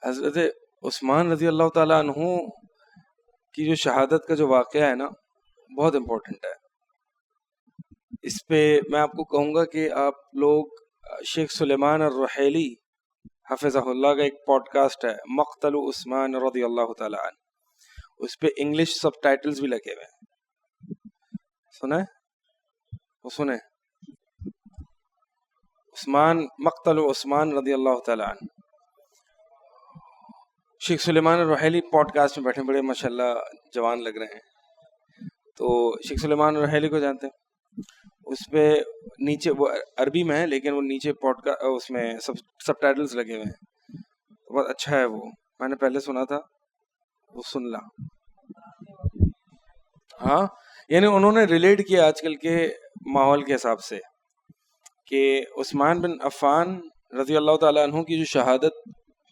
حضرت عثمان رضی اللہ تعالیٰ عنہ کی جو شہادت کا جو واقعہ ہے نا بہت امپورٹنٹ ہے. اس پہ میں آپ کو کہوں گا کہ آپ لوگ شیخ سلیمان الرحیلی حفظہ اللہ کا ایک پوڈ کاسٹ ہے مقتل عثمان رضی اللہ تعالیٰ عنہ, اس پہ انگلش سب ٹائٹلز بھی لگے ہوئے ہیں, سنیں وہ سنیں, عثمان مقتل عثمان رضی اللہ تعالیٰ عنہ. شیخ سلیمان الرحیلی پوڈ کاسٹ میں بیٹھے, بڑے ماشاءاللہ جوان لگ رہے ہیں. تو شیخ سلیمان الرحیلی کو جانتے ہیں, اس پہ نیچے وہ عربی میں ہے لیکن وہ نیچے اس میں سب ٹائٹلز لگے ہوئے ہیں. بہت اچھا ہے وہ, میں نے پہلے سنا تھا, وہ سن لا. ہاں یعنی انہوں نے ریلیٹ کیا آج کل کے ماحول کے حساب سے کہ عثمان بن عفان رضی اللہ تعالیٰ عنہ کی جو شہادت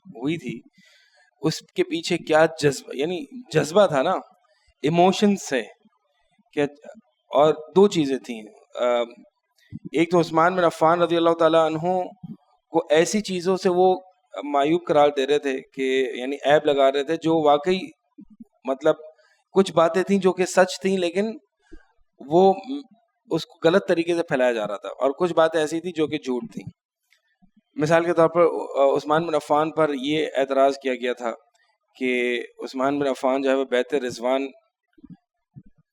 ہوئی تھی اس کے پیچھے کیا جذبہ, یعنی جذبہ تھا نا, ایموشنز سے کہ, اور دو چیزیں تھیں. ایک تو عثمان بن عفان رضی اللہ تعالیٰ عنہ کو ایسی چیزوں سے وہ معیوب قرار دے رہے تھے کہ یعنی عیب لگا رہے تھے جو واقعی مطلب کچھ باتیں تھیں جو کہ سچ تھیں لیکن وہ اس کو غلط طریقے سے پھیلایا جا رہا تھا, اور کچھ باتیں ایسی تھیں جو کہ جھوٹ تھیں. مثال کے طور پر عثمان بن عفان پر یہ اعتراض کیا گیا تھا کہ عثمان بن عفان جو ہے وہ بیعت رضوان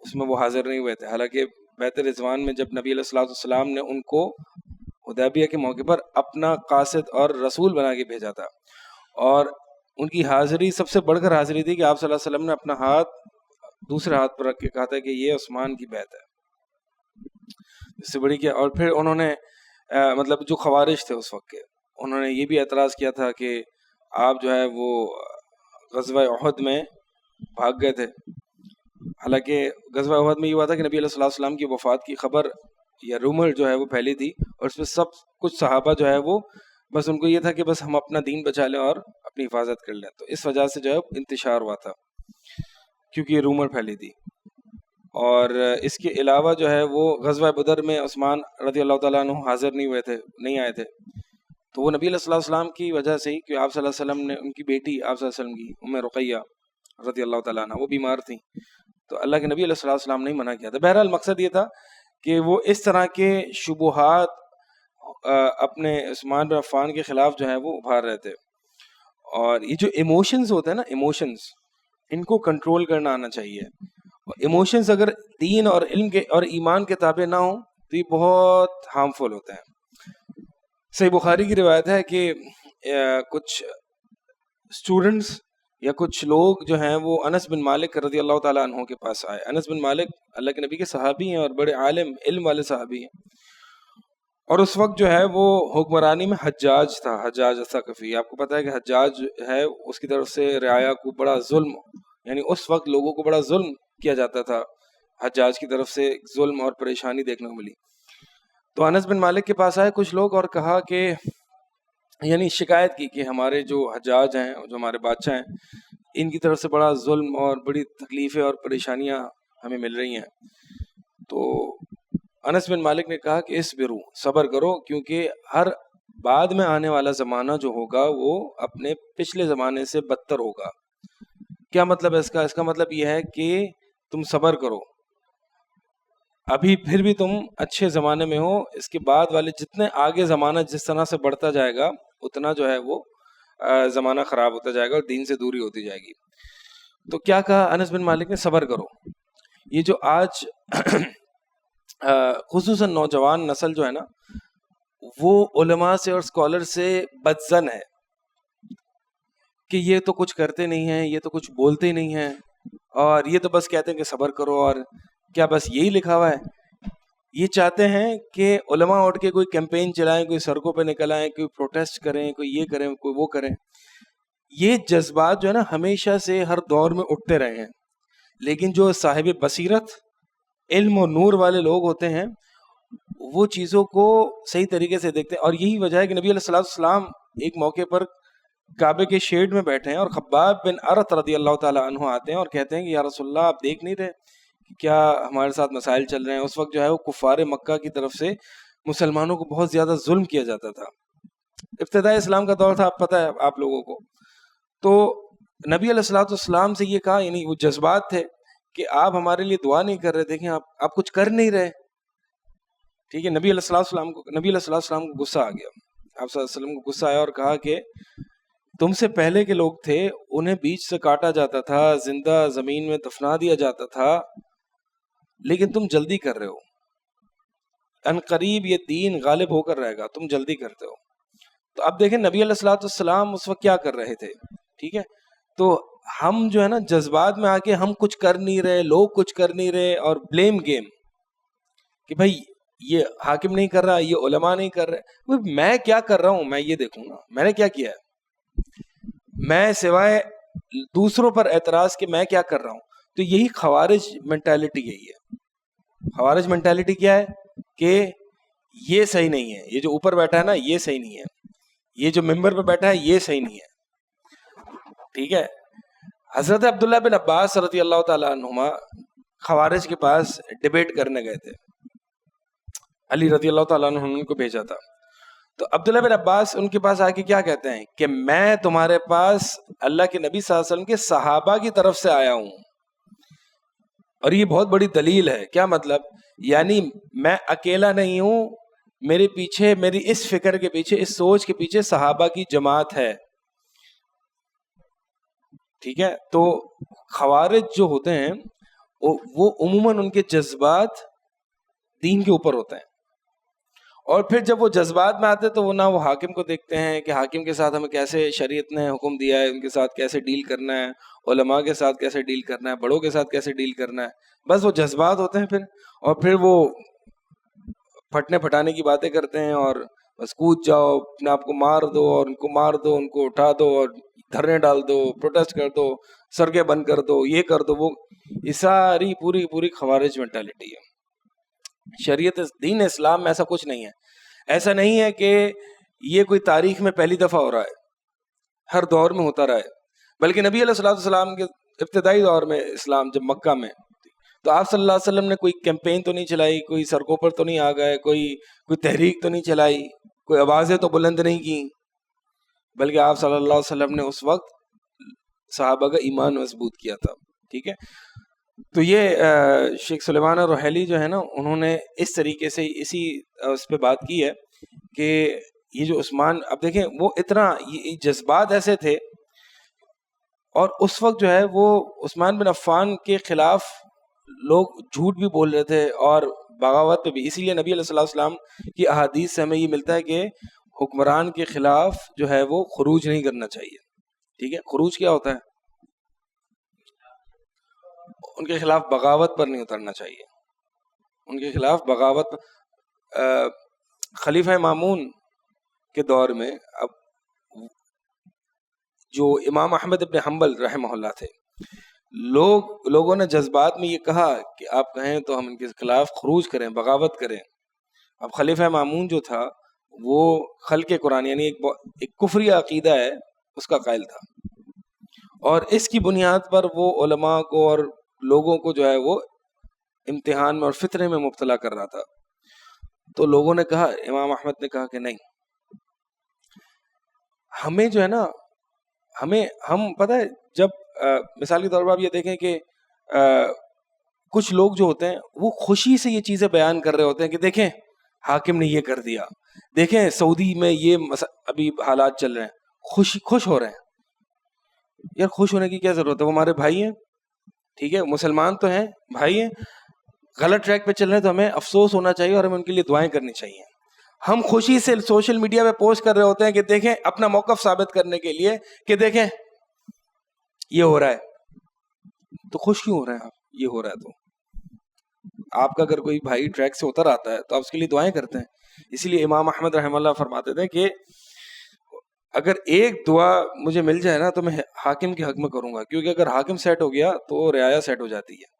اس میں وہ حاضر نہیں ہوئے تھے, حالانکہ بیعت رضوان میں جب نبی علیہ الصلوۃ والسلام نے ان کو حدیبیہ کے موقع پر اپنا قاصد اور رسول بنا کے بھیجا تھا, اور ان کی حاضری سب سے بڑھ کر حاضری تھی کہ آپ صلی اللہ علیہ وسلم نے اپنا ہاتھ دوسرے ہاتھ پر رکھ کے کہا تھا کہ یہ عثمان کی بیعت ہے, اس سے بڑی کیا. اور پھر انہوں نے مطلب جو خوارج تھے اس وقت کے, انہوں نے یہ بھی اعتراض کیا تھا کہ آپ جو ہے وہ غزوہ احد میں بھاگ گئے تھے, حالانکہ غزوہ احد میں یہ ہوا تھا کہ نبی علیہ الصلوۃ والسلام کی وفات کی خبر یا رومر جو ہے وہ پھیلی تھی, اور اس میں سب کچھ صحابہ جو ہے وہ بس ان کو یہ تھا کہ بس ہم اپنا دین بچا لیں اور اپنی حفاظت کر لیں, تو اس وجہ سے جو ہے انتشار ہوا تھا کیونکہ یہ رومر پھیلی تھی. اور اس کے علاوہ جو ہے وہ غزوہ بدر میں عثمان رضی اللہ تعالیٰ عنہ حاضر نہیں ہوئے تھے, نہیں آئے تھے, تو وہ نبی علیہ الصلوۃ والسلام کی وجہ سے ہی کہ آپ صلی اللہ علیہ وسلم نے ان کی بیٹی آپ صلی اللہ علیہ وسلم کی ام رقیہ رضی اللہ تعالیٰ عنہ وہ بیمار تھیں, تو اللہ کے نبی علیہ الصلوۃ والسلام نے منع کیا تھا. بہرحال مقصد یہ تھا کہ وہ اس طرح کے شبہات اپنے عثمان بن عفان کے خلاف جو ہے وہ ابھار رہے تھے. اور یہ جو ایموشنز ہوتے ہیں نا, ایموشنز ان کو کنٹرول کرنا آنا چاہیے. ایموشنز اگر دین اور علم کے اور ایمان کے تابع نہ ہوں تو یہ بہت ہارمفل ہوتے ہیں. صحیح بخاری کی روایت ہے کہ کچھ اسٹوڈنٹس یا کچھ لوگ جو ہیں وہ انس بن مالک رضی اللہ تعالیٰ عنہ کے پاس آئے. انس بن مالک اللہ کے نبی کے صحابی ہیں اور بڑے عالم علم والے صحابی ہیں, اور اس وقت جو ہے وہ حکمرانی میں حجاج تھا, حجاج الثقفی. آپ کو پتہ ہے کہ حجاج ہے اس کی طرف سے رعایا کو بڑا ظلم, یعنی اس وقت لوگوں کو بڑا ظلم کیا جاتا تھا, حجاج کی طرف سے ظلم اور پریشانی دیکھنے کو ملی. تو انس بن مالک کے پاس آئے کچھ لوگ اور کہا کہ یعنی شکایت کی کہ ہمارے جو حجاج ہیں, جو ہمارے بادشاہ ہیں, ان کی طرف سے بڑا ظلم اور بڑی تکلیفیں اور پریشانیاں ہمیں مل رہی ہیں. تو انس بن مالک نے کہا کہ اصبروا, صبر کرو, کیونکہ ہر بعد میں آنے والا زمانہ جو ہوگا وہ اپنے پچھلے زمانے سے بدتر ہوگا. کیا مطلب ہے اس کا؟ اس کا مطلب یہ ہے کہ تم صبر کرو, ابھی پھر بھی تم اچھے زمانے میں ہو, اس کے بعد والے جتنے آگے زمانہ جس طرح سے بڑھتا جائے گا اتنا جو ہے وہ زمانہ خراب ہوتا جائے گا اور دین سے دوری ہوتی جائے گی. تو کیا کہا انس بن مالک نے؟ صبر کرو. یہ جو آج خصوصاً نوجوان نسل جو ہے نا وہ علماء سے اور اسکالر سے بدظن ہے کہ یہ تو کچھ کرتے نہیں ہیں, یہ تو کچھ بولتے نہیں ہیں, اور یہ تو بس کہتے ہیں کہ صبر کرو, اور کیا بس یہی لکھا ہوا ہے؟ یہ چاہتے ہیں کہ علماء اٹھ کے کوئی کیمپین چلائیں, کوئی سڑکوں پہ نکل آئیں, کوئی پروٹیسٹ کریں, کوئی یہ کریں, کوئی وہ کریں. یہ جذبات جو ہے نا ہمیشہ سے ہر دور میں اٹھتے رہے ہیں, لیکن جو صاحب بصیرت علم و نور والے لوگ ہوتے ہیں وہ چیزوں کو صحیح طریقے سے دیکھتے ہیں. اور یہی وجہ ہے کہ نبی علیہ الصلوۃ والسلام ایک موقع پر کعبے کے شیڈ میں بیٹھے ہیں اور خباب بن ارت رضی اللہ تعالیٰ عنہ آتے ہیں اور کہتے ہیں کہ یا رسول اللہ آپ دیکھ نہیں رہے کیا ہمارے ساتھ مسائل چل رہے ہیں. اس وقت جو ہے وہ کفار مکہ کی طرف سے مسلمانوں کو بہت زیادہ ظلم کیا جاتا تھا. ابتدائی اسلام کا دور تھا, آپ پتہ ہے آپ لوگوں کو, تو نبی علیہ الصلوۃ والسلام سے یہ کہا، یعنی وہ جذبات تھے کہ آپ ہمارے لیے دعا نہیں کر رہے، دیکھیں آپ کچھ کر نہیں رہے. ٹھیک ہے، نبی علیہ الصلوۃ والسلام کو غصہ آ گیا. آپ صلی اللہ علیہ وسلم کو غصہ آیا اور کہا کہ تم سے پہلے کے لوگ تھے، انہیں بیچ سے کاٹا جاتا تھا، زندہ زمین میں دفنا دیا جاتا تھا، لیکن تم جلدی کر رہے ہو. ان قریب یہ دین غالب ہو کر رہے گا، تم جلدی کرتے ہو. تو اب دیکھیں نبی علیہ الصلوۃ والسلام اس وقت کیا کر رہے تھے. ٹھیک ہے، تو ہم جو ہے نا جذبات میں آ کے ہم کچھ کر نہیں رہے، لوگ کچھ کر نہیں رہے، اور بلیم گیم کہ بھائی یہ حاکم نہیں کر رہا، یہ علماء نہیں کر رہے. میں کیا کر رہا ہوں، میں یہ دیکھوں گا میں نے کیا کیا ہے. میں سوائے دوسروں پر اعتراض کہ میں کیا کر رہا ہوں. تو یہی خوارج مینٹالٹی یہی ہے. خوارج مینٹالٹی کیا ہے کہ یہ صحیح نہیں ہے، یہ جو اوپر بیٹھا ہے نا یہ صحیح نہیں ہے، یہ جو ممبر پہ بیٹھا ہے یہ صحیح نہیں ہے. ٹھیک ہے، حضرت عبداللہ بن عباس رضی اللہ تعالیٰ عنہما خوارج کے پاس ڈیبیٹ کرنے گئے تھے. علی رضی اللہ تعالیٰ عنہ نے ان کو بھیجا تھا. تو عبداللہ بن عباس ان کے پاس آ کے کیا کہتے ہیں کہ میں تمہارے پاس اللہ کے نبی صلی اللہ علیہ وسلم کے صحابہ کی طرف سے آیا ہوں. اور یہ بہت بڑی دلیل ہے. کیا مطلب؟ یعنی میں اکیلا نہیں ہوں، میرے پیچھے، میری اس فکر کے پیچھے، اس سوچ کے پیچھے صحابہ کی جماعت ہے. ٹھیک ہے، تو خوارج جو ہوتے ہیں وہ عموماً ان کے جذبات دین کے اوپر ہوتے ہیں، اور پھر جب وہ جذبات میں آتے تو وہ نہ وہ حاکم کو دیکھتے ہیں کہ حاکم کے ساتھ ہمیں کیسے شریعت نے حکم دیا ہے، ان کے ساتھ کیسے ڈیل کرنا ہے، علماء کے ساتھ کیسے ڈیل کرنا ہے، بڑوں کے ساتھ کیسے ڈیل کرنا ہے. بس وہ جذبات ہوتے ہیں پھر، اور پھر وہ پھٹنے پھٹانے کی باتیں کرتے ہیں، اور بس کود جاؤ، اپنے آپ کو مار دو، اور ان کو مار دو، ان کو اٹھا دو، اور دھرنے ڈال دو، پروٹیسٹ کر دو، سڑکیں بند کر دو، یہ کر دو وہ. یہ ساری پوری خوارج مینٹالٹی ہے. شریعت دین اسلام میں ایسا کچھ نہیں ہے. ایسا نہیں ہے کہ یہ کوئی تاریخ میں پہلی دفعہ ہو رہا ہے، ہر دور میں ہوتا رہا ہے. بلکہ نبی علیہ الصلوۃ والسلام کے ابتدائی دور میں، اسلام جب مکہ میں، تو آپ صلی اللہ علیہ وسلم نے کوئی کیمپین تو نہیں چلائی، کوئی سڑکوں پر تو نہیں آ گئے، کوئی تحریک تو نہیں چلائی، کوئی آوازیں تو بلند نہیں کی، بلکہ آپ صلی اللہ علیہ وسلم نے اس وقت صحابہ کا ایمان مضبوط کیا تھا. ٹھیک ہے، تو یہ شیخ سلیمان الرحیلی جو ہے نا، انہوں نے اس طریقے سے اسی اس پہ بات کی ہے کہ یہ جو عثمان، اب دیکھیں وہ اتنا یہ جذبات ایسے تھے، اور اس وقت جو ہے وہ عثمان بن عفان کے خلاف لوگ جھوٹ بھی بول رہے تھے اور بغاوت پہ بھی. اسی لیے نبی علیہ الصلوۃ والسلام کی احادیث سے ہمیں یہ ملتا ہے کہ حکمران کے خلاف جو ہے وہ خروج نہیں کرنا چاہیے. ٹھیک ہے، خروج کیا ہوتا ہے؟ ان کے خلاف بغاوت پر نہیں اترنا چاہیے، ان کے خلاف بغاوت. خلیفہ مامون کے دور میں اب جو امام احمد ابن حنبل رحمہ اللہ تھے، لوگوں نے جذبات میں یہ کہا کہ آپ کہیں تو ہم ان کے خلاف خروج کریں، بغاوت کریں. اب خلیفہ مامون جو تھا وہ خلق قرآن، یعنی ایک کفری عقیدہ ہے، اس کا قائل تھا، اور اس کی بنیاد پر وہ علماء کو اور لوگوں کو جو ہے وہ امتحان میں اور فتنے میں مبتلا کر رہا تھا. تو لوگوں نے کہا، امام احمد نے کہا کہ نہیں، ہمیں جو ہے نا، ہم پتہ ہے، جب مثال کے طور پر آپ یہ دیکھیں کہ کچھ لوگ جو ہوتے ہیں وہ خوشی سے یہ چیزیں بیان کر رہے ہوتے ہیں کہ دیکھیں حاکم نے یہ کر دیا، دیکھیں سعودی میں یہ ابھی حالات چل رہے ہیں، خوش ہو رہے ہیں. یار خوش ہونے کی کیا ضرورت ہے؟ وہ ہمارے بھائی ہیں. ٹھیک ہے، مسلمان تو ہیں، بھائی ہیں، غلط ٹریک پہ چل رہے ہیں تو ہمیں افسوس ہونا چاہیے اور ہمیں ان کے لیے دعائیں کرنی چاہیے. ہم خوشی سے سوشل میڈیا پہ پوسٹ کر رہے ہوتے ہیں کہ دیکھیں، اپنا موقف ثابت کرنے کے لیے کہ دیکھیں یہ ہو رہا ہے. تو خوش کیوں ہو رہے ہیں آپ؟ یہ ہو رہا ہے تو آپ کا اگر کوئی بھائی ٹریک سے اتر آتا ہے تو آپ اس کے لیے دعائیں کرتے ہیں. اسی لیے امام احمد رحمہ اللہ فرماتے تھے کہ اگر ایک دعا مجھے مل جائے نا تو میں حاکم کے حق میں کروں گا، کیونکہ اگر حاکم سیٹ ہو گیا تو رعایا سیٹ ہو جاتی ہے.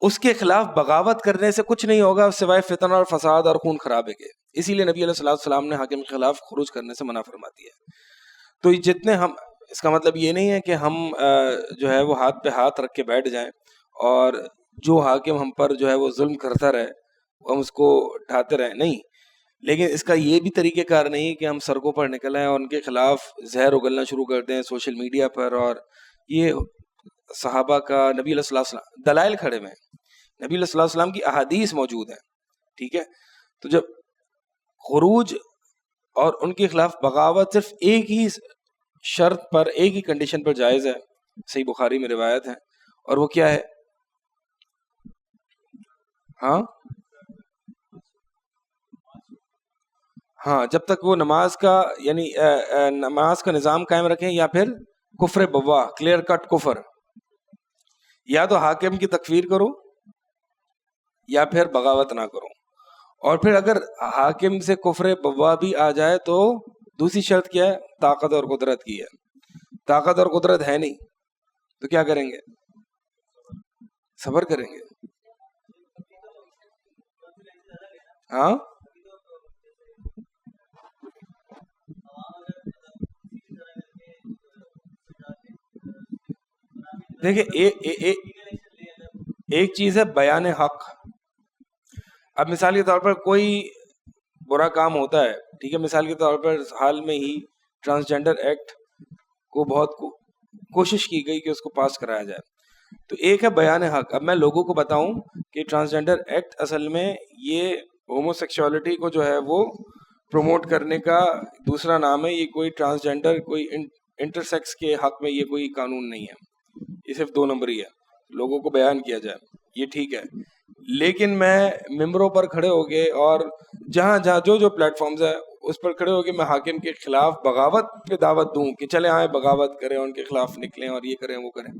اس کے خلاف بغاوت کرنے سے کچھ نہیں ہوگا سوائے فتنہ اور فساد اور خون خرابے کے. اسی لیے نبی علیہ الصلوۃ والسلام نے حاکم کے خلاف خروج کرنے سے منع فرما دیا ہے. تو جتنے ہم، اس کا مطلب یہ نہیں ہے کہ ہم جو ہے وہ ہاتھ پہ ہاتھ رکھ کے بیٹھ جائیں اور جو حاکم ہم پر جو ہے وہ ظلم کرتا رہے ہم اس کو ڈھاتے رہیں. نہیں، لیکن اس کا یہ بھی طریقہ کار نہیں کہ ہم سڑکوں پر نکل آئیں اور ان کے خلاف زہر اگلنا شروع کر دیں سوشل میڈیا پر. اور یہ صحابہ کا نبی علیہ الصلوۃ والسلام دلائل کھڑے ہوئے ہیں, نبی علیہ الصلوۃ والسلام کی احادیث موجود ہیں, ٹھیک ہے. تو جب خروج اور ان کے خلاف بغاوت صرف ایک ہی شرط پر, ایک ہی کنڈیشن پر جائز ہے, صحیح بخاری میں روایت ہے, اور وہ کیا ہے؟ ہاں, جب تک وہ نماز کا یعنی نماز کا نظام قائم رکھیں, یا پھر کفر بوا, کلیئر کٹ کفر, یا تو حاکم کی تکفیر کرو یا پھر بغاوت نہ کرو. اور پھر اگر حاکم سے کفر بوا بھی آ جائے تو دوسری شرط کیا ہے؟ طاقت اور قدرت کی ہے. طاقت اور قدرت ہے نہیں تو کیا کریں گے؟ صبر کریں گے. ہاں, دیکھیں ایک چیز ہے بیان حق. اب مثال کے طور پر کوئی برا کام ہوتا ہے, ٹھیک ہے, مثال کے طور پر حال میں ہی ٹرانسجینڈر ایکٹ کو بہت کوشش کی گئی کہ اس کو پاس کرایا جائے. تو ایک ہے بیان حق. اب میں لوگوں کو بتاؤں کہ ٹرانسجینڈر ایکٹ اصل میں یہ ہومو سیکسوالٹی کو جو ہے وہ پروموٹ کرنے کا دوسرا نام ہے. یہ کوئی ٹرانسجینڈر کوئی انٹرسیکس کے حق میں یہ کوئی قانون نہیں ہے, یہ صرف 2 نمبری ہے. لوگوں کو بیان کیا جائے یہ ٹھیک ہے, لیکن میں ممبروں پر کھڑے ہو گئے اور جہاں جہاں جو پلیٹ فارمز ہے اس پر کھڑے ہو کے میں حاکم کے خلاف بغاوت پہ دعوت دوں کہ چلے آئیں بغاوت کریں, ان کے خلاف نکلیں اور یہ کریں وہ کریں,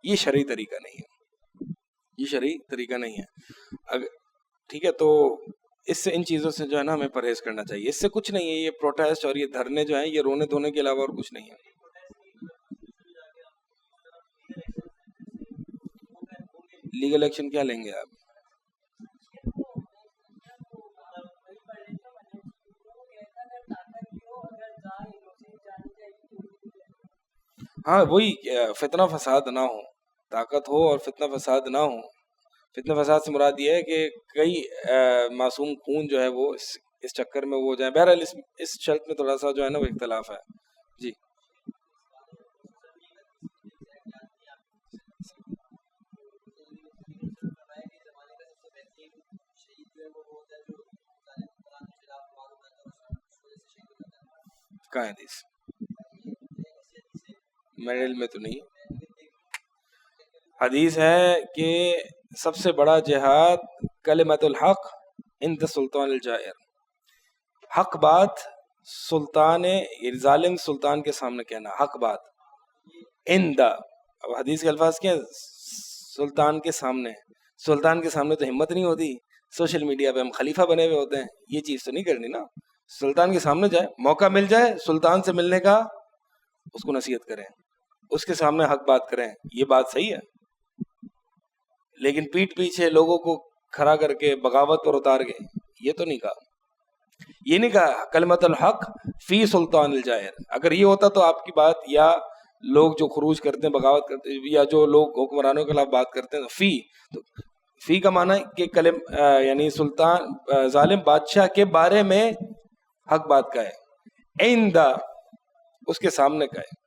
یہ شرعی طریقہ نہیں ہے, یہ شرعی طریقہ نہیں ہے. ٹھیک ہے, تو اس سے ان چیزوں سے جو ہے نا ہمیں پرہیز کرنا چاہیے. اس سے کچھ نہیں ہے, یہ پروٹیسٹ اور یہ دھرنے جو ہیں یہ رونے دھونے کے علاوہ اور کچھ نہیں ہے. لیگل ایکشن کیا لیں گے آپ؟ ہاں وہی فتنہ فساد نہ ہو, طاقت ہو اور فتنہ فساد نہ ہو. فتنہ فساد سے مراد یہ ہے کہ کئی معصوم خون جو ہے وہ اس چکر میں وہ ہو جائیں. بہرحال اس شرط میں تھوڑا سا جو ہے نا وہ اختلاف ہے. جی کہاں ہے حدیث؟ میرے علم میں تو نہیں. حدیث ہے کہ سب سے بڑا جہاد کلمت الحق عند سلطان الجائر, حق بات سلطان ظالم سلطان کے سامنے کہنا, حق بات عند. اب حدیث کے الفاظ کیا ہیں؟ سلطان کے سامنے. سلطان کے سامنے تو ہمت نہیں ہوتی, سوشل میڈیا پہ ہم خلیفہ بنے ہوئے ہوتے ہیں, یہ چیز تو نہیں کرنی نا. سلطان کے سامنے جائے, موقع مل جائے سلطان سے ملنے کا, اس کو نصیحت کریں, اس کے سامنے حق بات کریں, یہ بات صحیح ہے. لیکن پیٹ پیچھے لوگوں کو کھڑا کر کے بغاوت پر اتار گئے, یہ تو نہیں کہا. یہ نہیں کہا کلمت الحق فی سلطان الجائر. اگر یہ ہوتا تو آپ کی بات, یا لوگ جو خروج کرتے ہیں بغاوت کرتے ہیں, یا جو لوگ حکمرانوں کے خلاف بات کرتے ہیں, فی تو فی کا معنی کہ یعنی سلطان ظالم بادشاہ کے بارے میں حق بات کا ہے, عند اس کے سامنے کا ہے.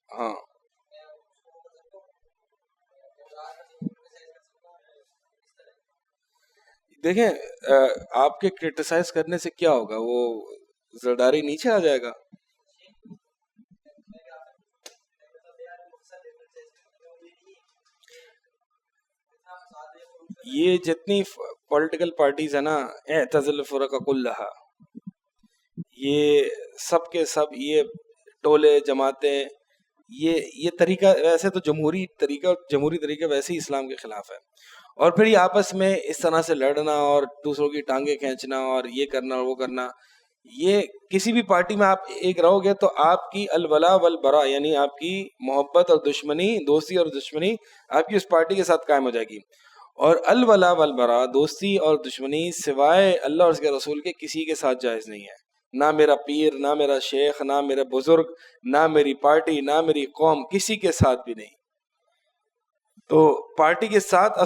ہاں دیکھیں آپ کے کرٹیسائز کرنے سے کیا ہوگا, وہ زرداری نیچے آ جائے گا. یہ جتنی پولیٹیکل پارٹیز ہیں نا, اعتزل الفرق کلھا, یہ سب کے سب یہ ٹولے جماعتیں, یہ طریقہ ویسے تو جمہوری طریقہ ویسے ہی اسلام کے خلاف ہے. اور پھر یہ آپس میں اس طرح سے لڑنا اور دوسروں کی ٹانگیں کھینچنا اور یہ کرنا اور وہ کرنا, یہ کسی بھی پارٹی میں آپ ایک رہو گے تو آپ کی الولا والبرا, یعنی آپ کی محبت اور دشمنی, دوستی اور دشمنی آپ کی اس پارٹی کے ساتھ قائم ہو جائے گی. اور الولا والبرا، دوستی اور دشمنی سوائے اللہ اور اس کے رسول کے کسی کے ساتھ جائز نہیں ہے. نہ میرا پیر، نہ میرا شیخ، نہ میرا بزرگ، نہ میری پارٹی، نہ میری قوم، کسی کے ساتھ بھی نہیں. تو پارٹی کے ساتھ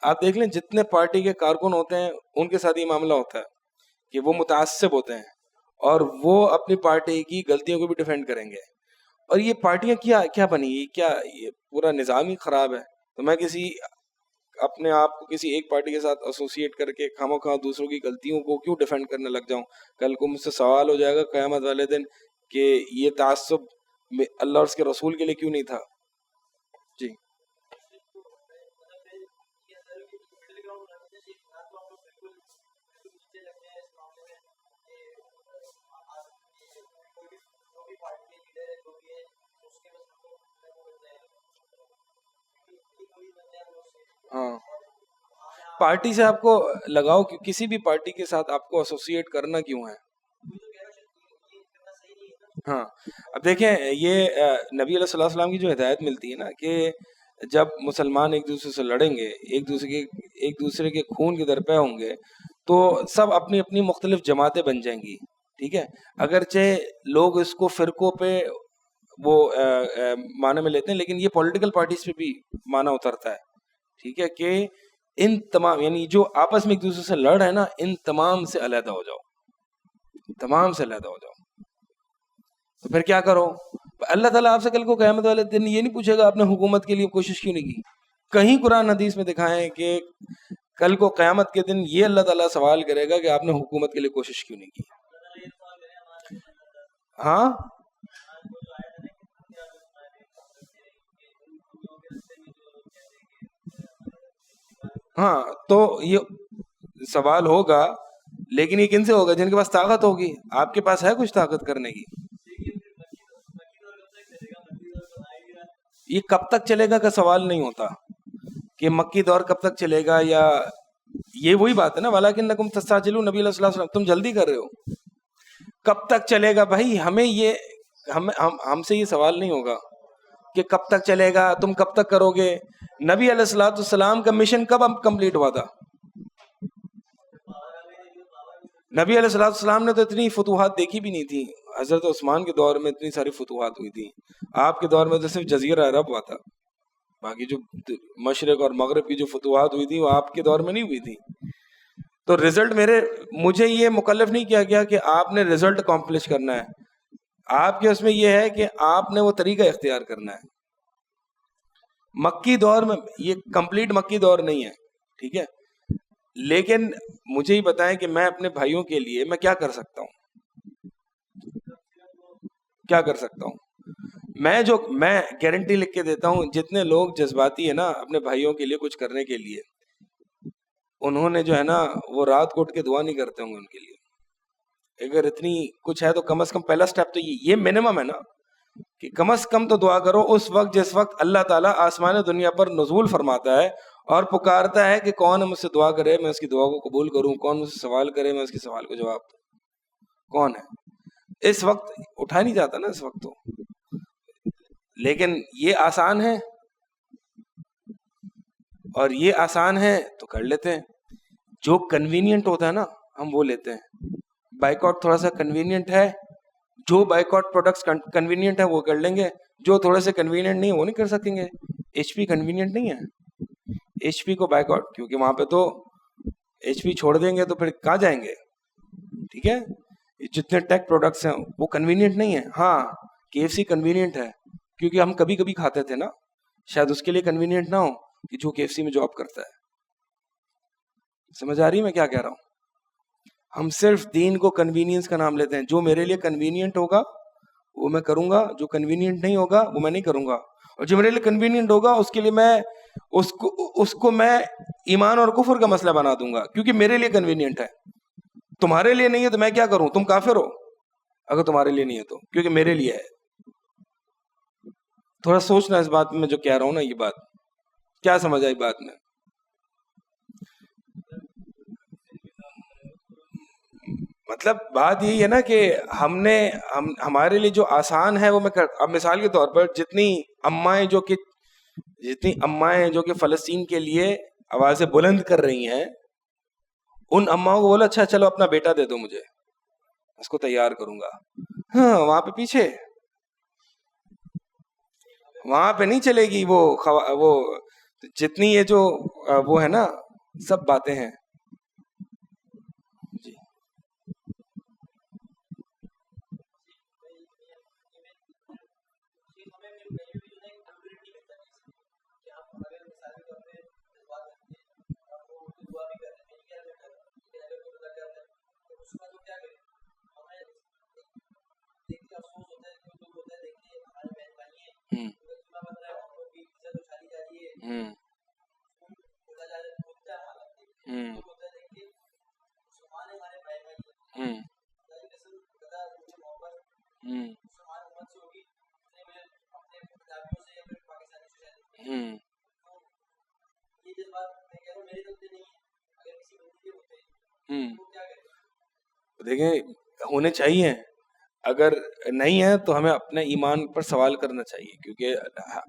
آپ دیکھ لیں جتنے پارٹی کے کارکن ہوتے ہیں ان کے ساتھ یہ معاملہ ہوتا ہے کہ وہ متعصب ہوتے ہیں اور وہ اپنی پارٹی کی غلطیوں کو بھی ڈیفینڈ کریں گے. اور یہ پارٹیاں کیا بنی، یہ پورا نظام ہی خراب ہے. تو میں اپنے آپ کو کسی ایک پارٹی کے ساتھ ایسوسیٹ کر کے خواہ دوسروں کی غلطیوں کو کیوں ڈیفینڈ کرنے لگ جاؤں؟ کل کو مجھ سے سوال ہو جائے گا قیامت والے دن کہ یہ تعصب اللہ اور اس کے رسول کے لیے کیوں نہیں تھا. جی ہاں، پارٹی سے آپ کو لگاؤ، کسی بھی پارٹی کے ساتھ آپ کو ایسوسیٹ کرنا کیوں ہے؟ ہاں، اب دیکھیں یہ نبی علیہ الصلوۃ والسلام کی جو ہدایت ملتی ہے نا کہ جب مسلمان ایک دوسرے سے لڑیں گے، ایک دوسرے کے خون کے درپے ہوں گے، تو سب اپنی اپنی مختلف جماعتیں بن جائیں گی. ٹھیک ہے، اگرچہ لوگ اس کو فرقوں پہ وہ معنی میں لیتے ہیں، لیکن یہ پولیٹیکل پارٹیز پہ بھی معنی اترتا ہے. ٹھیک ہے کہ ان تمام، یعنی جو آپس میں ایک دوسرے سے لڑ رہے ہیں نا، ان تمام سے علیحدہ ہو جاؤ، تمام سے علیحدہ ہو جاؤ. تو پھر کیا کرو؟ اللہ تعالیٰ آپ سے کل کو قیامت والے دن یہ نہیں پوچھے گا آپ نے حکومت کے لیے کوشش کیوں نہیں کی. کہیں قرآن حدیث میں دکھائیں کہ کل کو قیامت کے دن یہ اللہ تعالیٰ سوال کرے گا کہ آپ نے حکومت کے لیے کوشش کیوں نہیں کی. ہاں ہاں، تو یہ سوال ہوگا، لیکن یہ کن سے ہوگا؟ جن کے پاس طاقت ہوگی. آپ کے پاس ہے کچھ طاقت کرنے کی؟ یہ کب تک چلے گا کا سوال نہیں ہوتا کہ مکی دور کب تک چلے گا، یا یہ وہی بات ہے نا، وَلَٰكِنَّكُمْ تَسْتَعْجِلُونَ، نبی علیہ الصلوٰۃ والسلام تم جلدی کر رہے ہو. کب تک چلے گا بھائی؟ ہم سے یہ سوال نہیں ہوگا کہ کب تک چلے گا، تم کب تک کرو گے. نبی علیہ الصلوٰۃ والسلام کا مشن کب کمپلیٹ ہوا تھا؟ نبی علیہ الصلوٰۃ والسلام نے تو اتنی فتوحات دیکھی بھی نہیں تھی. حضرت عثمان کے دور میں اتنی ساری فتوحات ہوئی تھی. آپ کے دور میں تو صرف جزیرہ عرب ہوا تھا. باقی جو مشرق اور مغرب کی جو فتوحات ہوئی تھی وہ آپ کے دور میں نہیں ہوئی تھی. تو رزلٹ مجھے یہ مکلف نہیں کیا گیا کہ آپ نے رزلٹ اکمپلش کرنا ہے. آپ کے اس میں یہ ہے کہ آپ نے وہ طریقہ اختیار کرنا ہے. مکی دور میں یہ کمپلیٹ مکی دور نہیں ہے. ٹھیک ہے، لیکن مجھے ہی بتائیں کہ میں اپنے بھائیوں کے لیے میں کیا کر سکتا ہوں؟ کیا کر سکتا ہوں؟ میں گارنٹی لکھ کے دیتا ہوں، جتنے لوگ جذباتی ہیں نا اپنے بھائیوں کے لیے کچھ کرنے کے لیے، انہوں نے جو ہے نا وہ رات کو اٹھ کے دعا نہیں کرتے ہوں گے ان کے لیے. اگر اتنی کچھ ہے تو کم از کم پہلا سٹیپ تو یہ منیمم ہے نا کہ کم از کم تو دعا کرو اس وقت جس وقت اللہ تعالیٰ آسمان دنیا پر نزول فرماتا ہے اور پکارتا ہے کہ کون مجھ سے دعا کرے میں اس کی دعا کو قبول کروں، کون مجھ سے سوال کرے میں اس کے سوال کو جواب دوں. کون ہے؟ اس وقت اٹھا نہیں جاتا نا اس وقت تو. لیکن یہ آسان ہے، اور یہ آسان ہے تو کر لیتے ہیں. جو کنوینئنٹ ہوتا ہے نا ہم وہ لیتے ہیں. بائیکاٹ تھوڑا سا کنوینئنٹ ہے، جو بائیکاٹ پروڈکٹس کنوینئنٹ ہے وہ کر لیں گے، جو تھوڑے سے کنوینئنٹ نہیں وہ نہیں کر سکیں گے. ایچ پی کنوینئنٹ نہیں ہے، ایچ پی کو بائیکاٹ، کیونکہ وہاں پہ تو ایچ پی چھوڑ دیں گے تو پھر کہاں جائیں گے. ٹھیک ہے، جتنے ٹیک پروڈکٹس ہیں وہ کنوینئنٹ نہیں ہے. ہاں KFC کنوینئنٹ ہے کیونکہ ہم کبھی کبھی کھاتے تھے نا، شاید اس کے لیے کنوینئنٹ نہ ہو کہ جو KFC میں جاب کرتا ہے. سمجھ آ رہی میں کیا کہہ رہا ہوں؟ ہم صرف دین کو کنوینئنس کا نام لیتے ہیں. جو میرے لیے کنوینئنٹ ہوگا وہ میں کروں گا، جو کنوینئنٹ نہیں ہوگا وہ میں نہیں کروں گا. اور جو میرے لیے کنوینئنٹ ہوگا اس کے لیے میں اس کو میں ایمان اور کفر کا مسئلہ بنا دوں گا، کیونکہ میرے لیے کنوینئنٹ ہے. تمہارے لیے نہیں ہے تو میں کیا کروں؟ تم کافر ہو اگر تمہارے لیے نہیں ہے تو، کیونکہ میرے لیے ہے. تھوڑا سوچنا اس بات میں جو کہہ رہا ہوں نا، یہ بات کیا سمجھ آئی بات میں؟ مطلب بات یہی ہے نا کہ ہمارے لیے جو آسان ہے وہ میں اب مثال کے طور پر جتنی امائیں جو کہ فلسطین کے لیے آوازیں بلند کر رہی ہیں، ان اماؤں کو بولا اچھا چلو اپنا بیٹا دے دو مجھے، اس کو تیار کروں گا. ہاں وہاں پہ پیچھے، وہاں پہ نہیں چلے گی وہ جتنی یہ جو وہ ہے نا سب باتیں ہیں. جی ہوں ہوں ہوں ہوں ہوں ہوں ہوں دیکھیں ہونے چاہیے، اگر نہیں ہے تو ہمیں اپنے ایمان پر سوال کرنا چاہیے، کیونکہ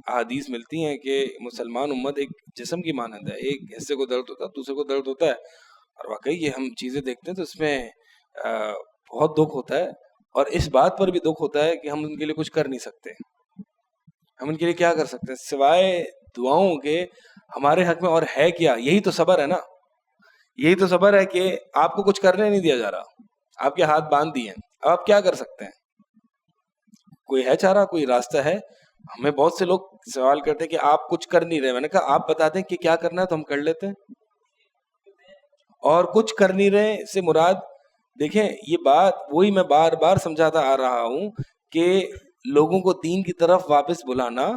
حدیث ملتی ہیں کہ مسلمان امت ایک جسم کی مانند ہے، ایک حصے کو درد ہوتا ہے دوسرے کو درد ہوتا ہے. اور واقعی یہ ہم چیزیں دیکھتے ہیں تو اس میں بہت دکھ ہوتا ہے، اور اس بات پر بھی دکھ ہوتا ہے کہ ہم ان کے لیے کچھ کر نہیں سکتے. ہم ان کے لیے کیا کر سکتے ہیں سوائے دعاؤں کے؟ ہمارے حق میں اور ہے کیا؟ یہی تو صبر ہے نا، یہی تو صبر ہے کہ آپ کو کچھ کرنے نہیں دیا جا رہا، آپ کے ہاتھ باندھ دیے ہیں، اب آپ کیا کر سکتے ہیں؟ کوئی ہے چارہ، کوئی راستہ ہے؟ ہمیں بہت سے لوگ سوال کرتے ہیں کہ آپ کچھ کر نہیں رہے. میں نے کہا آپ بتا دیں کہ کیا کرنا ہے تو ہم کر لیتے ہیں. اور کچھ کر نہیں رہے سے مراد، دیکھیں یہ بات وہی میں بار بار سمجھاتا آ رہا ہوں کہ لوگوں کو دین کی طرف واپس بلانا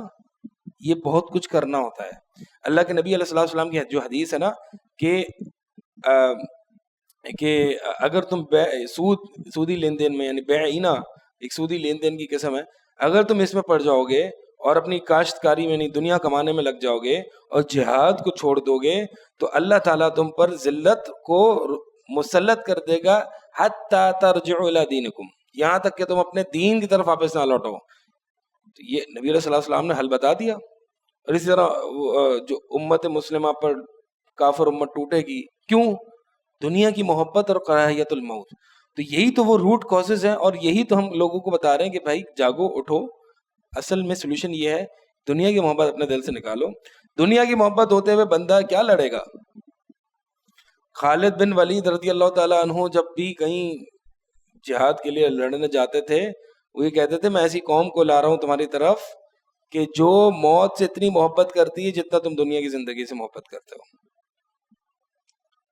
یہ بہت کچھ کرنا ہوتا ہے. اللہ کے نبی علیہ الصلوۃ والسلام کی جو حدیث ہے نا کہ اگر تم سودی لین دین میں، یعنی بیعینا ایک سودی لین دین کی قسم ہے، اگر تم اس میں پڑ جاؤ گے اور اپنی کاشتکاری میں یعنی دنیا کمانے میں لگ جاؤ گے اور جہاد کو چھوڑ دو گے تو اللہ تعالیٰ تم پر ذلت کو مسلط کر دے گا حتی ترجعوا الی دینکم، یہاں تک کہ تم اپنے دین کی طرف واپس نہ لوٹو. تو یہ نبی علیہ السلام نے حل بتا دیا. اور اسی طرح جو امت مسلمہ پر کافر امت ٹوٹے گی کیوں؟ دنیا کی محبت اور کراہیت الموت. تو یہی تو وہ روٹ کازز ہیں، اور یہی تو ہم لوگوں کو بتا رہے ہیں کہ بھائی جاگو اٹھو. اصل میں سولوشن یہ ہے دنیا کی محبت اپنے دل سے نکالو. دنیا کی محبت ہوتے ہوئے بندہ کیا لڑے گا؟ خالد بن ولید رضی اللہ تعالیٰ عنہ جب بھی کہیں جہاد کے لیے لڑنے جاتے تھے وہ یہ کہتے تھے میں ایسی قوم کو لا رہا ہوں تمہاری طرف کہ جو موت سے اتنی محبت کرتی ہے جتنا تم دنیا کی زندگی سے محبت کرتے ہو.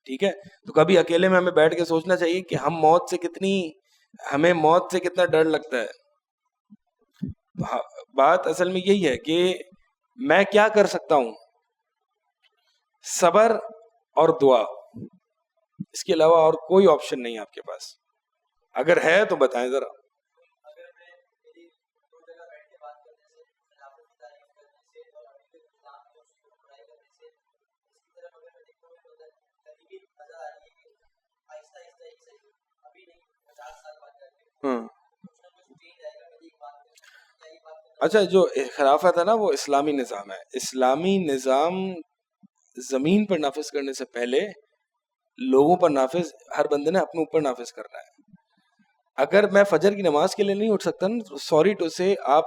ٹھیک ہے، تو کبھی اکیلے میں ہمیں بیٹھ کے سوچنا چاہیے کہ ہمیں موت سے کتنا ڈر لگتا ہے. بات اصل میں یہی ہے کہ میں کیا کر سکتا ہوں؟ صبر اور دعا، اس کے علاوہ اور کوئی آپشن نہیں ہے آپ کے پاس. اگر ہے تو بتائیں ذرا. اچھا جو خلافت ہے نا وہ اسلامی نظام ہے. اسلامی نظام زمین پر نافذ کرنے سے پہلے لوگوں پر نافذ، ہر بندے نے اپنے اوپر نافذ کرنا ہے. اگر میں فجر کی نماز کے لیے نہیں اٹھ سکتا نا، سوری ٹو سے آپ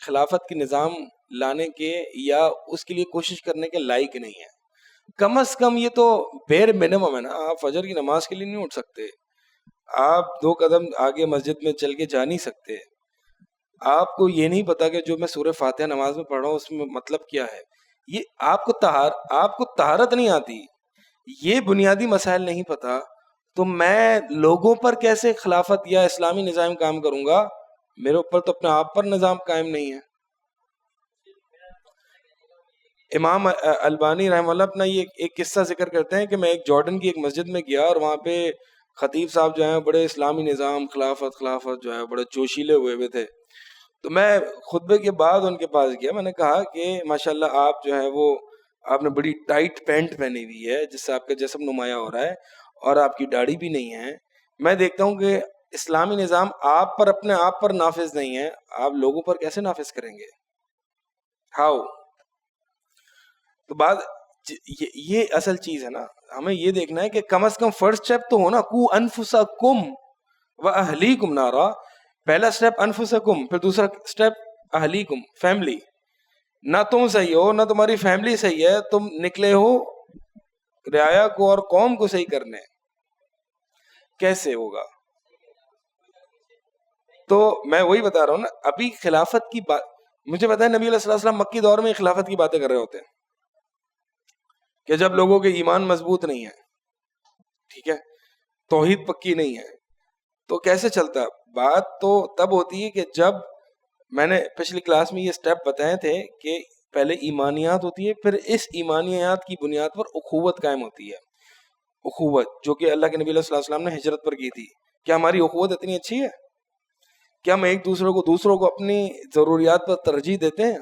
خلافت کی نظام لانے کے یا اس کے لیے کوشش کرنے کے لائق نہیں ہے. کم از کم یہ تو بیر منیمم ہے نا. آپ فجر کی نماز کے لیے نہیں اٹھ سکتے، آپ 2 قدم آگے مسجد میں چل کے جا نہیں سکتے، آپ کو یہ نہیں پتا کہ جو میں سورہ فاتحہ نماز میں پڑھ رہا ہوں اس میں مطلب کیا ہے، یہ آپ کو طہارت نہیں آتی، یہ بنیادی مسائل نہیں پتا، تو میں لوگوں پر کیسے خلافت یا اسلامی نظام قائم کروں گا؟ میرے اوپر تو اپنے آپ پر نظام قائم نہیں ہے. امام البانی رحمہ اللہ اپنا یہ ایک قصہ ذکر کرتے ہیں کہ میں ایک جارڈن کی ایک مسجد میں گیا اور وہاں پہ خطیب صاحب جو ہیں بڑے اسلامی نظام خلافت جو ہے بڑے جوشیلے ہوئے تھے. تو میں خطبے کے بعد ان کے پاس گیا، میں نے کہا کہ ماشاءاللہ آپ جو ہیں وہ آپ نے بڑی ٹائٹ پینٹ پہنی ہوئی ہے جس سے آپ کا جسم نمایاں ہو رہا ہے اور آپ کی داڑھی بھی نہیں ہے. میں دیکھتا ہوں کہ اسلامی نظام آپ پر اپنے آپ پر نافذ نہیں ہے، آپ لوگوں پر کیسے نافذ کریں گے؟ ہاؤ؟ تو یہ اصل چیز ہے نا. ہمیں یہ دیکھنا ہے کہ کم از کم فرسٹ اسٹیپ تو ہونا، کو انفسکم و اہلیکم نارا. پہلا اسٹیپ انفسکم، پھر دوسرا اسٹیپ اہلیکم، فیملی. نہ تم صحیح ہو نہ تمہاری فیملی صحیح ہے، تم نکلے ہو رعایا کو اور قوم کو صحیح کرنے، کیسے ہوگا؟ تو میں وہی بتا رہا ہوں نا، ابھی خلافت کی بات مجھے پتا ہے نبی علیہ الصلوۃ والسلام مکی دور میں خلافت کی باتیں کر رہے ہوتے ہیں کہ جب لوگوں کے ایمان مضبوط نہیں ہے، ٹھیک ہے، توحید پکی نہیں ہے، تو کیسے چلتا؟ بات تو تب ہوتی ہے کہ جب میں نے پچھلی کلاس میں یہ سٹیپ بتائے تھے کہ پہلے ایمانیات ہوتی ہے، پھر اس ایمانیات کی بنیاد پر اخوت قائم ہوتی ہے. اخوت جو کہ اللہ کے نبی علیہ السلام نے ہجرت پر کی تھی. کیا ہماری اخوت اتنی اچھی ہے؟ کیا ہم ایک دوسروں کو اپنی ضروریات پر ترجیح دیتے ہیں؟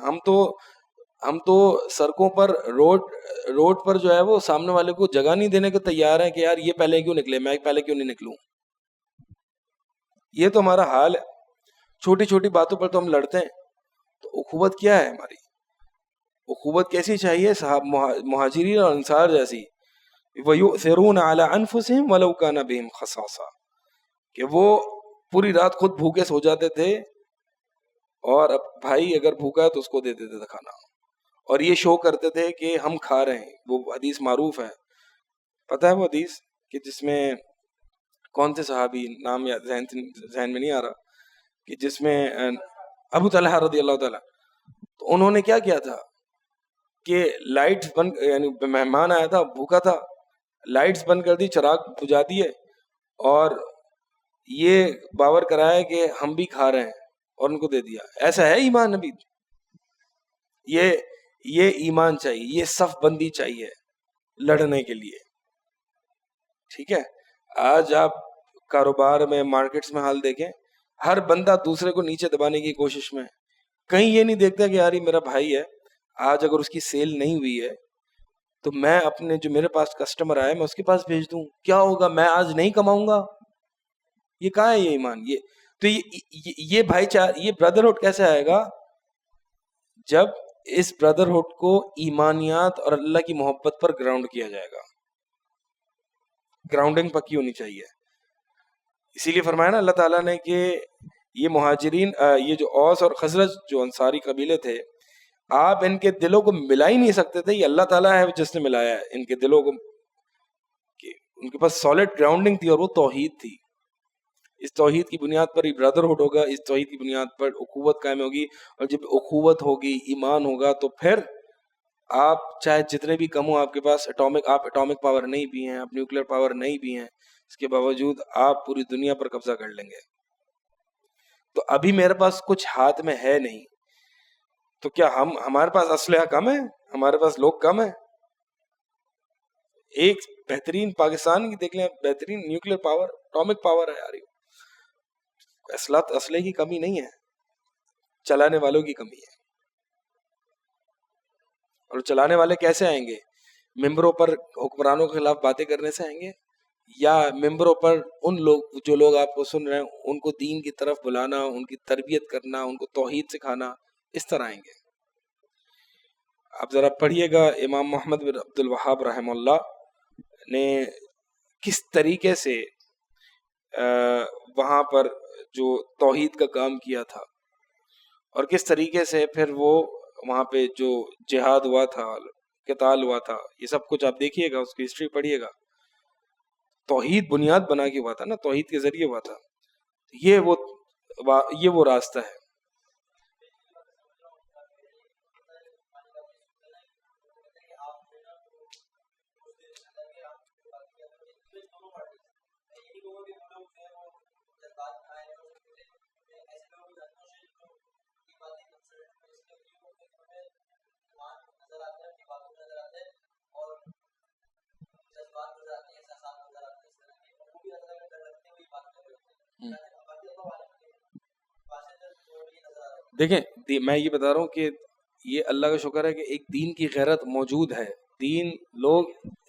ہم تو سڑکوں پر روڈ پر جو ہے وہ سامنے والے کو جگہ نہیں دینے کو تیار ہیں کہ یار یہ پہلے کیوں نکلے، میں پہلے کیوں نہیں نکلوں. یہ تو ہمارا حال ہے. چھوٹی چھوٹی باتوں پر تو ہم لڑتے ہیں. تو اخوت کیا ہے ہماری؟ اخوت کیسی چاہیے؟ صحاب مہاجرین اور انصار جیسی. وَيُؤْثِرُونَ عَلَىٰ أَنفُسِهِمْ وَلَوْ كَانَ بِهِمْ خَصَاصَةٌ، کہ وہ پوری رات خود بھوکے سو جاتے تھے اور اب بھائی اگر بھوکا ہے تو اس کو دے دیتے تھے کھانا، اور یہ شو کرتے تھے کہ ہم کھا رہے ہیں. وہ حدیث معروف ہے، پتہ ہے وہ حدیث کہ جس میں کون سے صحابی، نام ذہن میں نہیں آ رہا، کہ جس میں ابو طلحہ رضی اللہ تعالیٰ، تو انہوں نے کیا کیا تھا کہ لائٹس بند، یعنی مہمان آیا تھا بھوکا تھا، لائٹس بند کر دی، چراغ بجھا دیے، اور یہ باور کرایا کہ ہم بھی کھا رہے ہیں اور ان کو دے دیا. ایسا ہے ایمان نبی؟ یہ ایمان چاہیے، یہ صف بندی چاہیے لڑنے کے لیے. ٹھیک ہے، آج آپ کاروبار میں، مارکیٹس میں حال دیکھیں، ہر بندہ دوسرے کو نیچے دبانے کی کوشش میں. کہیں یہ نہیں دیکھتا کہ یار یہ میرا بھائی ہے، آج اگر اس کی سیل نہیں ہوئی ہے تو میں اپنے جو میرے پاس کسٹمر آئے میں اس کے پاس بھیج دوں، کیا ہوگا، میں آج نہیں کماؤں گا. یہ کہاں ہے یہ ایمان؟ یہ بھائی چارہ، یہ بردرہڈ کیسے آئے گا؟ جب اس بردرہڈ کو ایمانیات اور اللہ کی محبت پر گراؤنڈ کیا جائے گا. گراؤنڈنگ پکی ہونی چاہیے. اسی لیے فرمایا نا اللہ تعالیٰ نے کہ یہ مہاجرین، یہ جو اوس اور خزرج جو انصاری قبیلے تھے، آپ ان کے دلوں کو ملا ہی نہیں سکتے تھے. یہ اللہ تعالیٰ ہے جس نے ملایا ہے ان کے دلوں کو، کہ ان کے پاس سالڈ گراؤنڈنگ تھی اور وہ توحید تھی. اس توحید کی بنیاد پر ہی بردرہڈ ہوگا، اس توحید کی بنیاد پر اخوت قائم ہوگی. اور جب اخوت ہوگی، ایمان ہوگا، تو پھر آپ چاہے جتنے بھی کم ہو آپ کے پاس، آپ اٹامک پاور نہیں بھی ہیں، آپ نیوکلیر پاور نہیں بھی ہیں، اس کے باوجود آپ پوری دنیا پر قبضہ کر لیں گے. تو ابھی میرے پاس کچھ ہاتھ میں ہے نہیں، تو کیا ہمارے پاس اسلحہ کم ہے؟ ہمارے پاس لوگ کم ہیں؟ ایک بہترین پاکستان کی دیکھ لیں، بہترین نیوکلیر پاور، اٹامک پاور ہے یار. اسلحے کی کمی نہیں ہے، چلانے والوں کی کمی ہے. اور چلانے والے کیسے آئیں گے؟ ممبروں پر حکمرانوں کے خلاف باتیں کرنے سے آئیں گے، یا ممبروں پر جو لوگ آپ کو سن رہے ہیں ان کو دین کی طرف بلانا، ان کی تربیت کرنا، ان کو توحید سکھانا، اس طرح آئیں گے. آپ ذرا پڑھیے گا امام محمد بن عبد الوہاب رحمہ اللہ نے کس طریقے سے وہاں پر جو توحید کا کام کیا تھا، اور کس طریقے سے پھر وہ وہاں پہ جو جہاد ہوا تھا، قتال ہوا تھا. یہ سب کچھ آپ دیکھیے گا، اس کی ہسٹری پڑھیے گا. توحید بنیاد بنا کے ہوا تھا نا، توحید کے ذریعے ہوا تھا. یہ وہ راستہ ہے. دیکھیں میں یہ بتا رہا ہوں کہ یہ اللہ کا شکر ہے کہ ایک دین کی غیرت موجود ہے. دین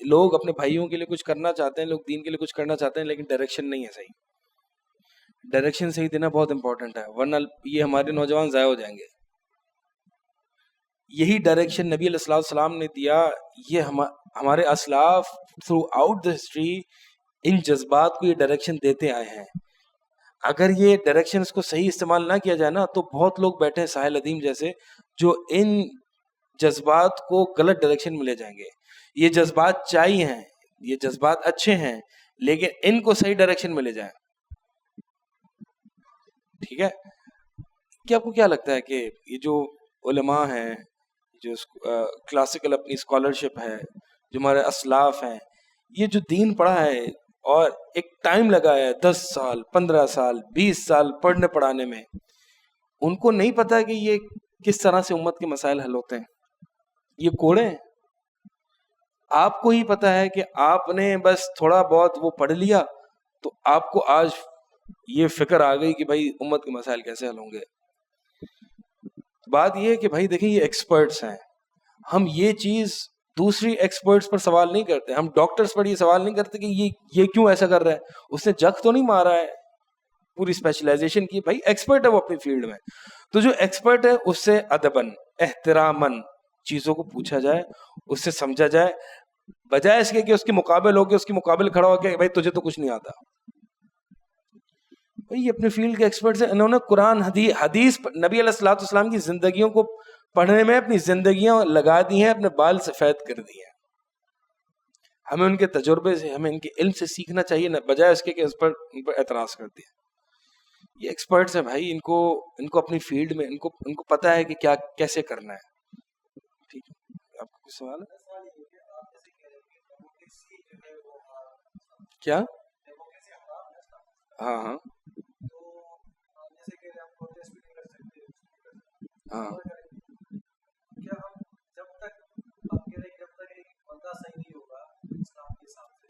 لوگ اپنے بھائیوں کے لیے کچھ کرنا چاہتے ہیں، لوگ دین کے لیے کچھ کرنا چاہتے ہیں، لیکن ڈائریکشن نہیں ہے صحیح. ڈائریکشن صحیح دینا بہت امپورٹنٹ ہے، ورنہ یہ ہمارے نوجوان ضائع ہو جائیں گے. یہی ڈائریکشن نبی علیہ الصلوۃ والسلام نے دیا. یہ ہمارے اسلاف تھرو آؤٹ دا ہسٹری ان جذبات کو یہ ڈائریکشن دیتے آئے ہیں. اگر یہ ڈائریکشن اس کو صحیح استعمال نہ کیا جائے نا تو بہت لوگ بیٹھے ہیں ساحل ادیم جیسے جو ان جذبات کو غلط ڈائریکشن میں لے جائیں گے. یہ جذبات چاہیے ہیں, یہ جذبات اچھے ہیں, لیکن ان کو صحیح ڈائریکشن میں لے جائیں. ٹھیک ہے, کہ آپ کو کیا لگتا ہے کہ یہ جو علماء ہیں, جو کلاسیکل اپنی اسکالرشپ ہے, جو ہمارے اسلاف ہیں, یہ جو دین پڑھا ہے اور ایک ٹائم لگا ہے 10 سال 15 سال 20 سال پڑھنے پڑھانے میں, ان کو نہیں پتا کہ یہ کس طرح سے امت کے مسائل حل ہوتے ہیں؟ یہ کوڑے ہیں. آپ کو ہی پتا ہے کہ آپ نے بس تھوڑا بہت وہ پڑھ لیا تو آپ کو آج یہ فکر آ گئی کہ بھائی امت کے مسائل کیسے حل ہوں گے. بات یہ ہے کہ بھائی دیکھیں یہ ایکسپرٹس ہیں, ہم یہ چیز دوسری ایکسپرٹس پر سوال نہیں کرتے, ہم ڈاکٹرز پر یہ سوال نہیں کرتے کہ یہ کیوں ایسا کر رہا ہے, اس نے جگ تو نہیں مارا ہے, پوری اسپیشلائزیشن کی, بھائی ایکسپرٹ ہے وہ اپنی فیلڈ میں. تو جو ایکسپرٹ ہے اس سے ادباً احتراماً چیزوں کو پوچھا جائے, اس سے سمجھا جائے, بجائے اس کے کہ اس کے مقابل ہو کے اس کے مقابل کھڑا ہو کے بھائی تجھے تو کچھ نہیں آتا. بھائی یہ اپنے فیلڈ کے ایکسپرٹس ہیں, انہوں نے قرآن حدیث نبی علیہ الصلوۃ والسلام کی زندگیوں کو پڑھنے میں اپنی زندگیاں لگا دی ہیں, اپنے بال سفید کر دی ہیں. ہمیں ان کے تجربے سے, ہمیں ان کے علم سے سیکھنا چاہیے نہ بجائے اس کے کہ ان پر اعتراض کر دیا. یہ ایکسپرٹس ہیں بھائی, ان کو اپنی فیلڈ میں ان کو پتا ہے کہ کیا کیسے کرنا ہے. ٹھیک ہے, آپ کو کوئی سوال ہے؟ کیا؟ ہاں ہاں ہاں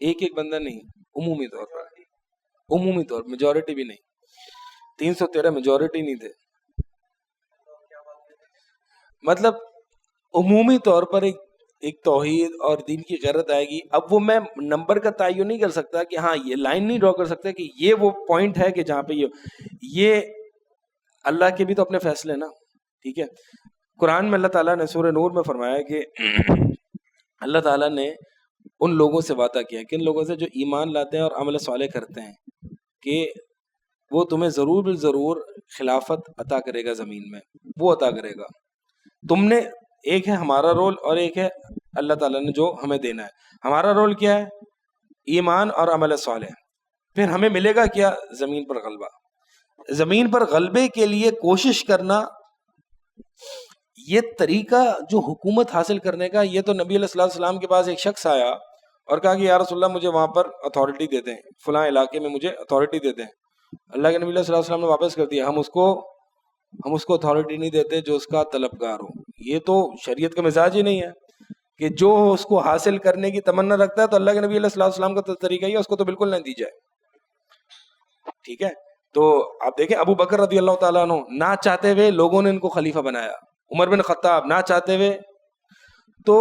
ایک بندہ نہیں, عمومی طور پر, عمومی طور میجورٹی بھی نہیں. 313 میجورٹی نہیں تھے, مطلب عمومی طور پر ایک توحید اور دین کی غیرت آئے گی. اب وہ میں نمبر کا تعین نہیں کر سکتا کہ ہاں یہ لائن نہیں ڈرا کر سکتا کہ یہ وہ پوائنٹ ہے کہ جہاں پہ یہ اللہ کے بھی تو اپنے فیصلے نا. ٹھیک ہے, قرآن میں اللہ تعالیٰ نے سورہ نور میں فرمایا کہ اللہ تعالیٰ نے ان لوگوں سے وعدہ کیا, کن لوگوں سے, جو ایمان لاتے ہیں اور عمل صالح کرتے ہیں, کہ وہ تمہیں ضرور خلافت عطا کرے گا زمین میں, وہ عطا کرے گا. تم نے ایک ہے ہمارا رول اور ایک ہے اللہ تعالیٰ نے جو ہمیں دینا ہے. ہمارا رول کیا ہے؟ ایمان اور عمل صالح. پھر ہمیں ملے گا کیا؟ زمین پر غلبہ. زمین پر غلبے کے لیے کوشش کرنا, یہ طریقہ جو حکومت حاصل کرنے کا, یہ تو نبی علیہ الصلوۃ والسلام کے پاس ایک شخص آیا اور کہا کہ یا رسول اللہ مجھے وہاں پر اتھارٹی دے دیں, فلاں علاقے میں مجھے اتھارٹی دے دیں. اللہ کے نبی علیہ الصلوۃ والسلام نے واپس کر دیا, ہم اس کو اتھارٹی نہیں دیتے جو اس کا طلبگار ہو. یہ تو شریعت کا مزاج ہی نہیں ہے کہ جو اس کو حاصل کرنے کی تمنا رکھتا ہے تو اللہ کے نبی علیہ الصلوۃ والسلام کا طریقہ ہی ہے اس کو تو بالکل نہ دی جائے. ٹھیک ہے, تو آپ دیکھیں ابو بکر رضی اللہ تعالیٰ عنہ نہ چاہتے ہوئے لوگوں نے ان کو خلیفہ بنایا, عمر بن خطاب نہ چاہتے ہوئے. تو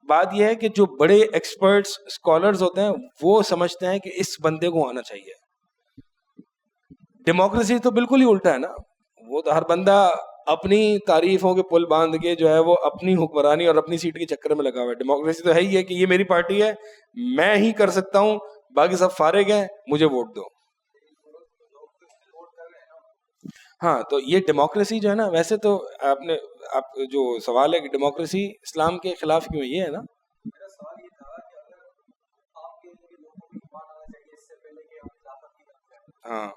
بات یہ ہے کہ جو بڑے ایکسپرٹس اسکالرز ہوتے ہیں وہ سمجھتے ہیں کہ اس بندے کو آنا چاہیے. ڈیموکریسی تو بالکل ہی الٹا ہے نا, وہ تو ہر بندہ اپنی تعریفوں کے پل باندھ کے جو ہے وہ اپنی حکمرانی اور اپنی سیٹ کے چکر میں لگا ہوا ہے. ڈیموکریسی تو ہے ہی ہے کہ یہ میری پارٹی ہے, میں ہی کر سکتا ہوں, باقی سب فارغ ہیں, مجھے ووٹ دو. ہاں, تو یہ ڈیموکریسی جو ہے نا, ویسے تو آپ جو سوال ہے کہ ڈیموکریسی اسلام کے خلاف کیوں ہے, یہ ہے نا. ہاں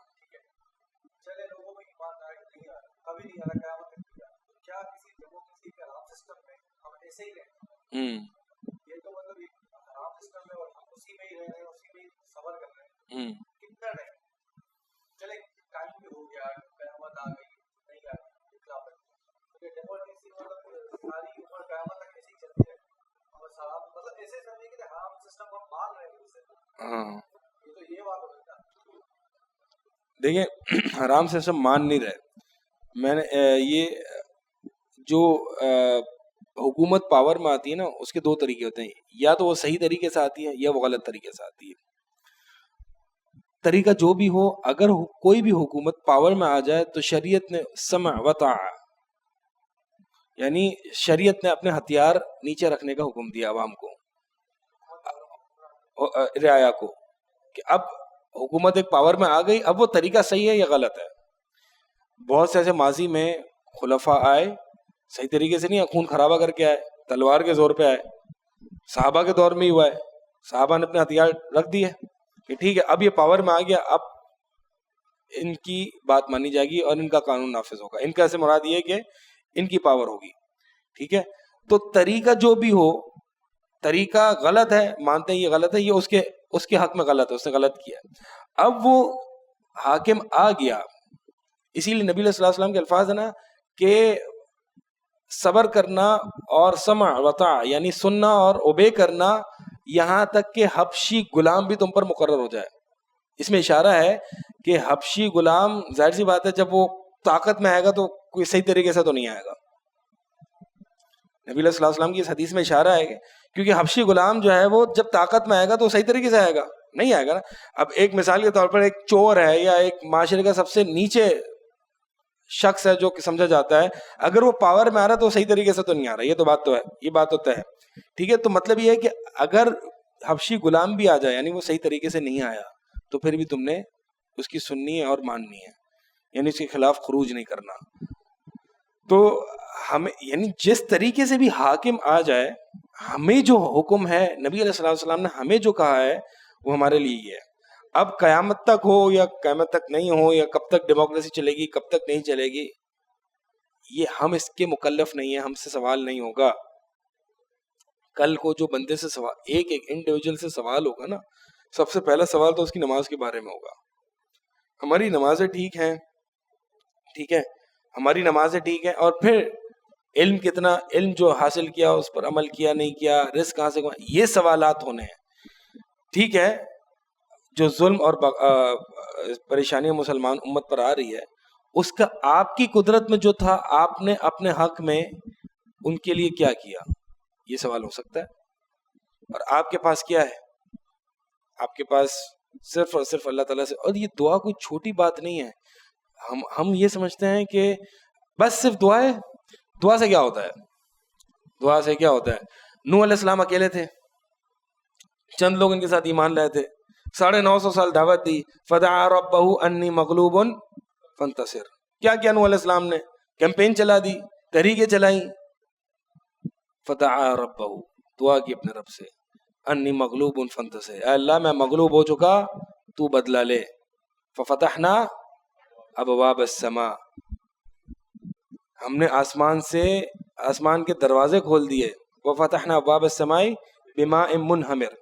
ہاں دیکھیں, حرام سسٹم مان نہیں رہے. میں نے یہ جو حکومت پاور میں آتی ہے نا, اس کے دو طریقے ہوتے ہیں, یا تو وہ صحیح طریقے سے آتی ہے یا وہ غلط طریقے سے آتی ہے. طریقہ جو بھی ہو, اگر کوئی بھی حکومت پاور میں آ جائے تو شریعت نے سمع و طاعہ, یعنی شریعت نے اپنے ہتھیار نیچے رکھنے کا حکم دیا عوام کو، رعایا کو، کہ اب حکومت ایک پاور میں آ گئی، اب وہ طریقہ صحیح ہے یا غلط ہے. بہت سے ایسے ماضی میں خلفاء آئے، صحیح طریقے سے نہیں، خون خرابہ کر کے آئے، تلوار کے زور پہ آئے. صحابہ کے دور میں ہی ہوا ہے، صحابہ نے اپنے ہتھیار رکھ دیے کہ ٹھیک ہے اب یہ پاور میں آ گیا، اب ان کی بات مانی جائے گی اور ان کا قانون نافذ ہوگا. ان کا ایسے مراد یہ کہ ان کی پاور ہوگی. ٹھیک ہے، تو طریقہ جو بھی ہو، طریقہ غلط ہے، مانتے ہیں یہ غلط ہے، یہ اس کے حق میں غلط ہے، اس نے غلط کیا. اب وہ حاکم آ گیا، اسی لیے نبی علیہ الصلوۃ والسلام کے الفاظ ہے نا کہ صبر کرنا اور سمع وطاع یعنی سننا اور اوبے کرنا یہاں تک کہ حبشی غلام بھی تم پر مقرر ہو جائے. اس میں اشارہ ہے کہ حبشی غلام ظاہر سی بات ہے جب وہ طاقت میں آئے گا تو کوئی صحیح طریقے سے تو نہیں آئے گا. نبی علیہ الصلوۃ والسلام کی اس حدیث میں اشارہ ہے کیونکہ حبشی غلام جو ہے وہ جب طاقت میں آئے گا تو صحیح طریقے سے آئے گا نہیں آئے گا نا. اب ایک مثال کے طور پر ایک چور ہے یا ایک معاشرے کا سب سے نیچے شخص ہے جو کہ سمجھا جاتا ہے، اگر وہ پاور میں آ رہا ہے تو صحیح طریقے سے تو نہیں آ رہا. یہ تو بات تو ہے، یہ بات تو طے ہے. ٹھیک ہے، تو مطلب یہ ہے کہ اگر حبشی غلام بھی آ جائے یعنی وہ صحیح طریقے سے نہیں آیا تو پھر بھی تم نے اس کی سننی ہے اور ماننی ہے، یعنی اس کے خلاف خروج نہیں کرنا. تو ہمیں یعنی جس طریقے سے بھی حاکم آ جائے، ہمیں جو حکم ہے نبی علیہ الصلوۃ والسلام نے ہمیں جو کہا ہے وہ ہمارے لیے یہ ہے. اب قیامت تک ہو یا قیامت تک نہیں ہو، یا کب تک ڈیموکریسی چلے گی کب تک نہیں چلے گی، یہ ہم اس کے مکلف نہیں ہیں، ہم سے سوال نہیں ہوگا. کل کو جو بندے سے سوال، ایک انڈیویجول سے سوال ہوگا نا، سب سے پہلا سوال تو اس کی نماز کے بارے میں ہوگا. ہماری نمازیں ٹھیک ہیں، ٹھیک ہے، ہماری نمازیں ٹھیک ہیں، اور پھر علم کتنا، علم جو حاصل کیا اس پر عمل کیا نہیں کیا، رزق کہاں سے کمایا، یہ سوالات ہونے ہیں. ٹھیک ہے، جو ظلم اور پریشانیاں مسلمان امت پر آ رہی ہے اس کا آپ کی قدرت میں جو تھا آپ نے اپنے حق میں ان کے لیے کیا کیا، یہ سوال ہو سکتا ہے. اور آپ کے پاس کیا ہے؟ آپ کے پاس صرف اور صرف اللہ تعالیٰ سے. اور یہ دعا کوئی چھوٹی بات نہیں ہے. ہم یہ سمجھتے ہیں کہ بس صرف دعا ہے. دعا سے کیا ہوتا ہے؟ دعا سے کیا ہوتا ہے؟ نوح علیہ السلام اکیلے تھے، چند لوگ ان کے ساتھ ایمان لائے تھے، 950 سال دعوت دی. فدعا ربہ انی مغلوب فانتصر. کیا کیا نوح علیہ السلام نے؟ کیمپین چلا دی، تحریکیں چلائیں. فدعا ربہ، دعا کی اپنے رب سے، انی مغلوب فانتصر، اے اللہ میں مغلوب ہو چکا تو بدلہ لے. ففتحنا ابواب السماء، ہم نے آسمان کے دروازے کھول دیے. وفتحنا ابواب السماء بماء منہمر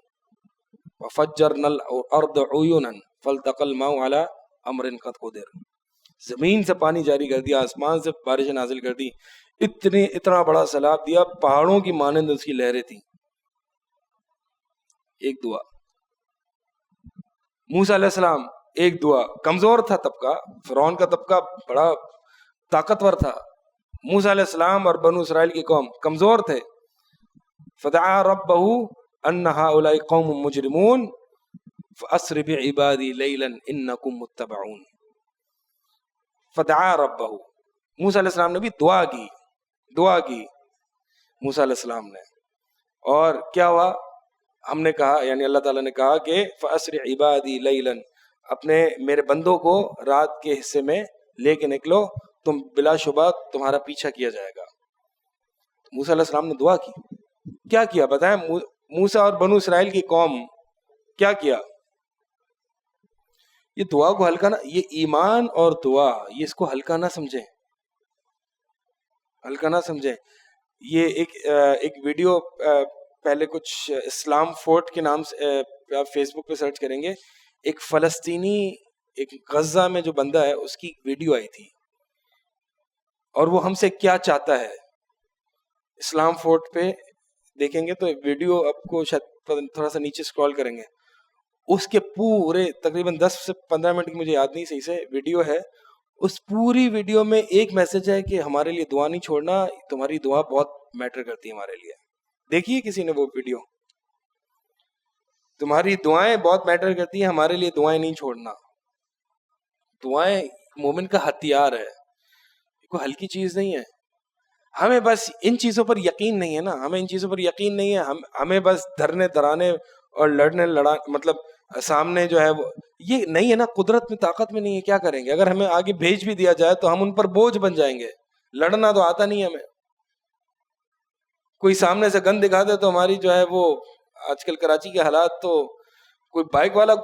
وفجرنا الارض عیونا فالتقى الماء على امر قد قدر. زمین سے پانی جاری کر دیا، آسمان سے بارشیں نازل کر دی، اتنا بڑا سیلاب دیا، پہاڑوں کی مانند اس کی لہریں تھیں. ایک دعا. موسیٰ علیہ السلام ایک دعا. کمزور تھا طبقہ، فرعون کا طبقہ بڑا طاقتور تھا، موسیٰ علیہ السلام اور بنو اسرائیل کی قوم کمزور تھے. فدعا ربہ ان ہؤلاء قوم مجرمون فاسر بعبادی لیلا انکم متبعون. فدعا ربہ، موسیٰ علیہ السلام نے بھی دعا کی موسیٰ علیہ السلام نے. اور کیا ہوا؟ ہم نے کہا، یعنی اللہ تعالیٰ نے کہا کہ فاسر عبادی لیلا، اپنے میرے بندوں کو رات کے حصے میں لے کے نکلو، تم بلا شبہ تمہارا پیچھا کیا جائے گا. موسیٰ علیہ السلام نے دعا کی. کیا کیا بتائیں؟ موسیٰ اور بنو اسرائیل کی قوم کیا کیا؟ یہ دعا کو ہلکا نہ، یہ ایمان اور دعا، یہ اس کو ہلکا نہ سمجھیں. یہ ایک ویڈیو پہلے کچھ اسلام فورٹ کے نام سے آپ فیس بک پہ سرچ کریں گے، ایک فلسطینی، ایک غزہ میں جو بندہ ہے اس کی ویڈیو آئی تھی، اور وہ ہم سے کیا چاہتا ہے. اسلام فورٹ پہ دیکھیں گے تو ویڈیو آپ کو شاید تھوڑا سا نیچے اسکرول کریں گے، اس کے پورے تقریباً 10 سے 15 منٹ کی، مجھے یاد نہیں صحیح سے ویڈیو ہے، اس پوری ویڈیو میں ایک میسج ہے کہ ہمارے لیے دعا نہیں چھوڑنا، تمہاری دعا بہت میٹر کرتی ہے ہمارے لیے. دیکھیے کسی نے وہ ویڈیو، تمہاری دعائیں بہت میٹر کرتی ہیں، ہمارے لیے دعائیں نہیں چھوڑنا. دعائیں مومن کا ہتھیار ہے، کوئی ہلکی چیز نہیں ہے. ہمیں بس ان چیزوں پر یقین نہیں ہے نا، ہمیں ان چیزوں پر یقین نہیں ہے، ہمیں بس دھرنے درانے اور لڑا مطلب سامنے جو ہے وہ یہ نہیں ہے نا، قدرت میں طاقت میں نہیں ہے، کیا کریں گے؟ اگر ہمیں آگے بھیج بھی دیا جائے تو ہم ان پر بوجھ بن جائیں گے، لڑنا تو آتا نہیں ہمیں. کوئی سامنے سے گن دکھا دے تو ہماری جو ہے وہ آج کل کراچی کے حالات تو کوئی بائک والا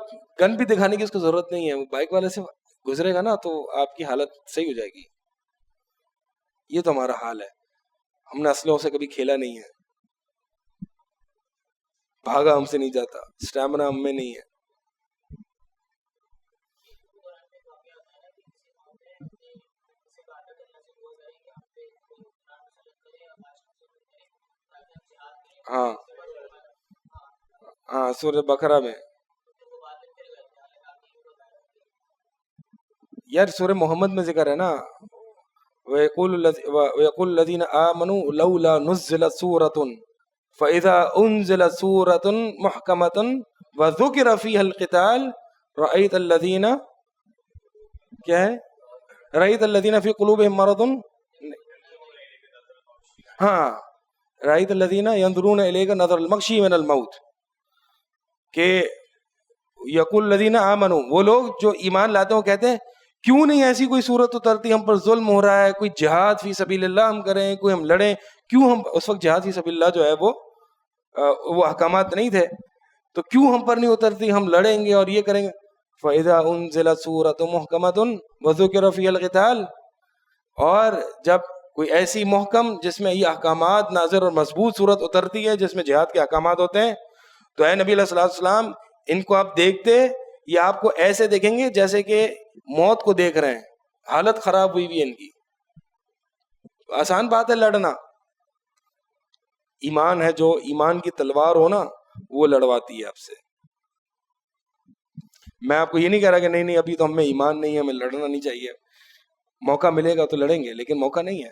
گن بھی دکھانے کی اس کو ضرورت نہیں ہے، وہ بائک والے سے گزرے گا نا تو آپ کی حالت صحیح ہو جائے گی. یہ تو ہمارا حال ہے، ہم نے اسلحوں سے کبھی کھیلا نہیں ہے، بھاگا ہم سے نہیں جاتا، اسٹیمنا ہم میں نہیں ہے. ہاں ہاں سورہ بقرہ میں یار سورہ محمد میں ذکر ہے نا، وَيَقُولُ الَّذِينَ آمَنُوا لَوْلَا نُزِّلَتْ سُورَةٌ فَإِذَا أُنزِلَتْ سُورَةٌ مُحْكَمَةٌ وَذُكِرَ فِيهَا الْقِتَالُ رَأَيْتَ الَّذِينَ کیا ہے رَأَيْتَ الَّذِينَ فِي قُلُوبِهِم مَرَضٌ ہاں رَأَيْتَ الَّذِينَ يَنظُرُونَ إِلَيْكَ نَظَرَ الْمَغْشِيِّ مِنَ الْمَوْتِ کہ یقول الذین آمنوا، وہ لوگ جو ایمان لاتے ہیں وہ کہتے ہیں کیوں نہیں ایسی کوئی صورت اترتی، ہم پر ظلم ہو رہا ہے، کوئی جہاد فی سبیل اللہ ہم کریں، کوئی ہم لڑیں، کیوں ہم اس وقت جہاد فی سبیل اللہ جو ہے وہ احکامات نہیں تھے، تو کیوں ہم پر نہیں اترتی، ہم لڑیں گے اور یہ کریں گے. فَإِذَا أُنزِلَتْ سُورَةٌ مُحْكَمَةٌ وَذُكِرَ فِيهَا الْقِتَالُ، اور جب کوئی ایسی محکم جس میں یہ احکامات نازل اور مضبوط صورت اترتی ہے جس میں جہاد کے احکامات ہوتے ہیں، تو اے نبی علیہ الصلوۃ والسلام ان کو آپ دیکھتے یہ آپ کو ایسے دیکھیں گے جیسے کہ موت کو دیکھ رہے ہیں، حالت خراب ہوئی بھی ان کی. آسان بات ہے لڑنا، ایمان ہے جو ایمان کی تلوار ہو نا وہ لڑواتی ہے آپ سے. میں آپ کو یہ نہیں کہہ رہا کہ نہیں نہیں ابھی تو ہم میں ایمان نہیں ہے، ہمیں لڑنا نہیں چاہیے، موقع ملے گا تو لڑیں گے، لیکن موقع نہیں ہے.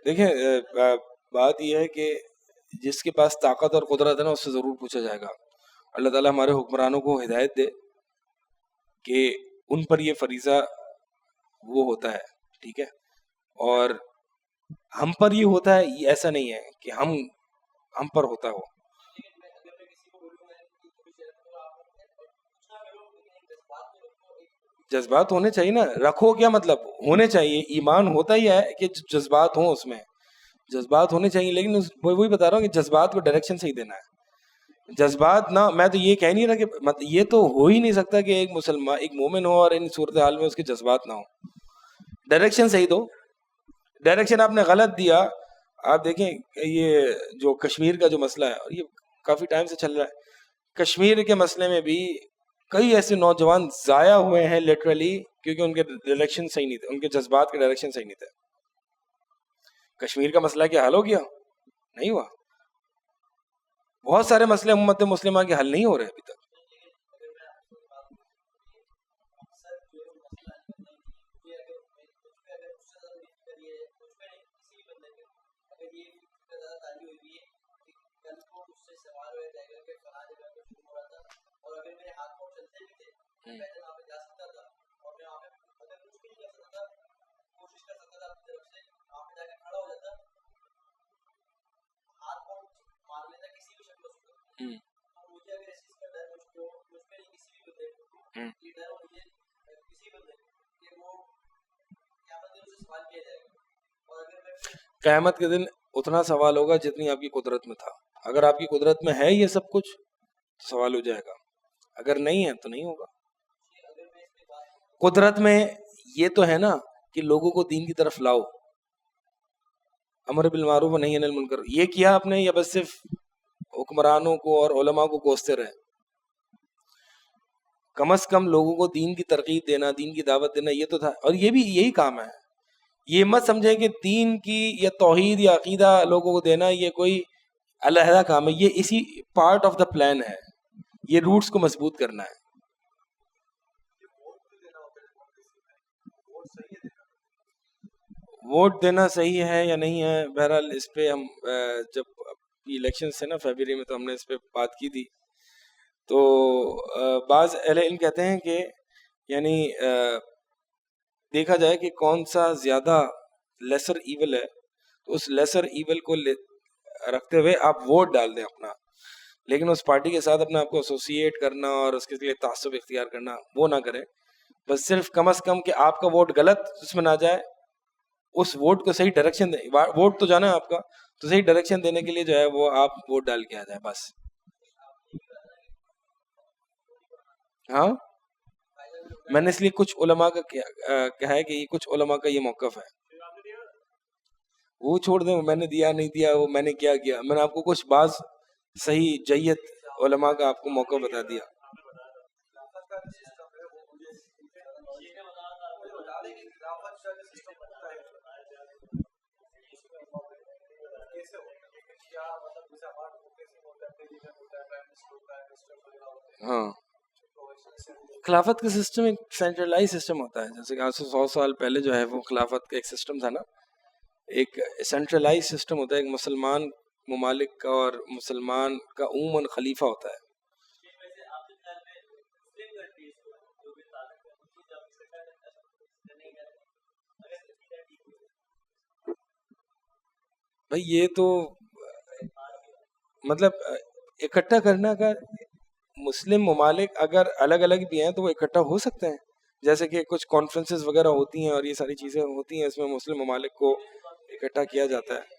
دیکھیں بات یہ ہے کہ جس کے پاس طاقت اور قدرت ہے نا اس سے ضرور پوچھا جائے گا. اللہ تعالیٰ ہمارے حکمرانوں کو ہدایت دے کہ ان پر یہ فریضہ وہ ہوتا ہے، ٹھیک ہے، اور ہم پر یہ ہوتا ہے، یہ ایسا نہیں ہے کہ ہم پر ہوتا ہو. جذبات ہونے چاہیے نا، رکھو کیا مطلب ہونے چاہیے، ایمان ہوتا ہی ہے کہ جذبات ہوں، اس میں جذبات ہونے چاہیے، لیکن وہی بتا رہا ہوں کہ جذبات کو ڈائریکشن صحیح دینا ہے. جذبات نہ، میں تو یہ کہہ نہیں رہا کہ یہ تو ہو ہی نہیں سکتا کہ ایک مسلمان ایک مومن ہو اور ان صورتحال میں اس کے جذبات نہ ہو. ڈائریکشن صحیح دو. ڈائریکشن آپ نے غلط دیا. آپ دیکھیں یہ جو کشمیر کا جو مسئلہ ہے اور یہ کافی ٹائم سے چل رہا ہے، کشمیر کے مسئلے میں بھی کئی ایسے نوجوان ضائع ہوئے ہیں لٹرلی کیونکہ ان کے ڈائریکشن صحیح نہیں تھے، ان کے جذبات کے ڈائریکشن صحیح نہیں تھے. کشمیر کا مسئلہ کیا حل ہو گیا؟ نہیں ہوا. بہت سارے مسئلے امت مسلمہ کے حل نہیں ہو رہے ابھی تک. قیامت کے دن اتنا سوال ہوگا جتنی آپ کی قدرت میں تھا. اگر آپ کی قدرت میں ہے یہ سب کچھ تو سوال ہو جائے گا، اگر نہیں ہے تو نہیں ہوگا. قدرت میں یہ تو ہے نا کہ لوگوں کو دین کی طرف لاؤ، امر بالمعروف و نہی عن المنکر، یہ کیا آپ نے یا بس صرف حکمرانوں کو اور علماء کو کوستے رہے؟ کم از کم لوگوں کو دین کی ترغیب دینا، دین کی دعوت دینا، یہ تو تھا. اور یہ بھی یہی کام ہے، یہ مت سمجھیں کہ دین کی یا توحید یا عقیدہ لوگوں کو دینا یہ کوئی علیحدہ کام ہے، یہ اسی پارٹ آف دا پلان ہے، یہ روٹس کو مضبوط کرنا ہے۔ ووٹ دینا صحیح ہے یا نہیں ہے، بہرحال اس پہ ہم جب الیکشن تھے نا فیبرری میں، تو ہم نے اس پہ بات کی تھی۔ تو بعض اہل علم کہتے ہیں کہ یعنی دیکھا جائے کہ کون سا زیادہ لیسر ایول ہے، تو اس لیسر ایول کو رکھتے ہوئے آپ ووٹ ڈال دیں اپنا، لیکن اس پارٹی کے ساتھ اپنے آپ کو ایسوسیٹ کرنا اور اس کے لیے تعصب اختیار کرنا وہ نہ کریں۔ بس صرف کم از کم کہ آپ کا ووٹ غلط اس میں نہ جائے، اس ووٹ کو صحیح ڈائریکشن دیں، ووٹ تو جانا ہے آپ کا، تو صحیح ڈائریکشن دینے کے لیے جو ہے وہ آپ ووٹ ڈال کے آ جائیں بس۔ ہاں میں نے اس لیے کچھ علماء کا کہا ہے کہ یہ کچھ علماء کا یہ موقف ہے، وہ چھوڑ دیں میں نے دیا نہیں دیا، وہ میں نے کیا کیا، میں نے آپ کو کچھ بعض صحیح جیت علماء کا آپ کو موقع بتا دیا۔ ہاں خلافت کا سسٹم ایک سینٹرلائز سسٹم ہوتا ہے، جیسے کہ آج سے 100 سال پہلے جو ہے وہ خلافت کا ایک سسٹم تھا نا، ایک سینٹرلائز سسٹم ہوتا ہے، ایک مسلمان ممالک کا اور مسلمان کا عموماً خلیفہ ہوتا ہے۔ بھائی یہ تو مطلب اکٹھا کرنا کا، مسلم ممالک اگر الگ الگ بھی ہیں تو وہ اکٹھا ہو سکتے ہیں، جیسے کہ کچھ کانفرنسز وغیرہ ہوتی ہیں اور یہ ساری چیزیں ہوتی ہیں، اس میں مسلم ممالک کو اکٹھا کیا جاتا ہے۔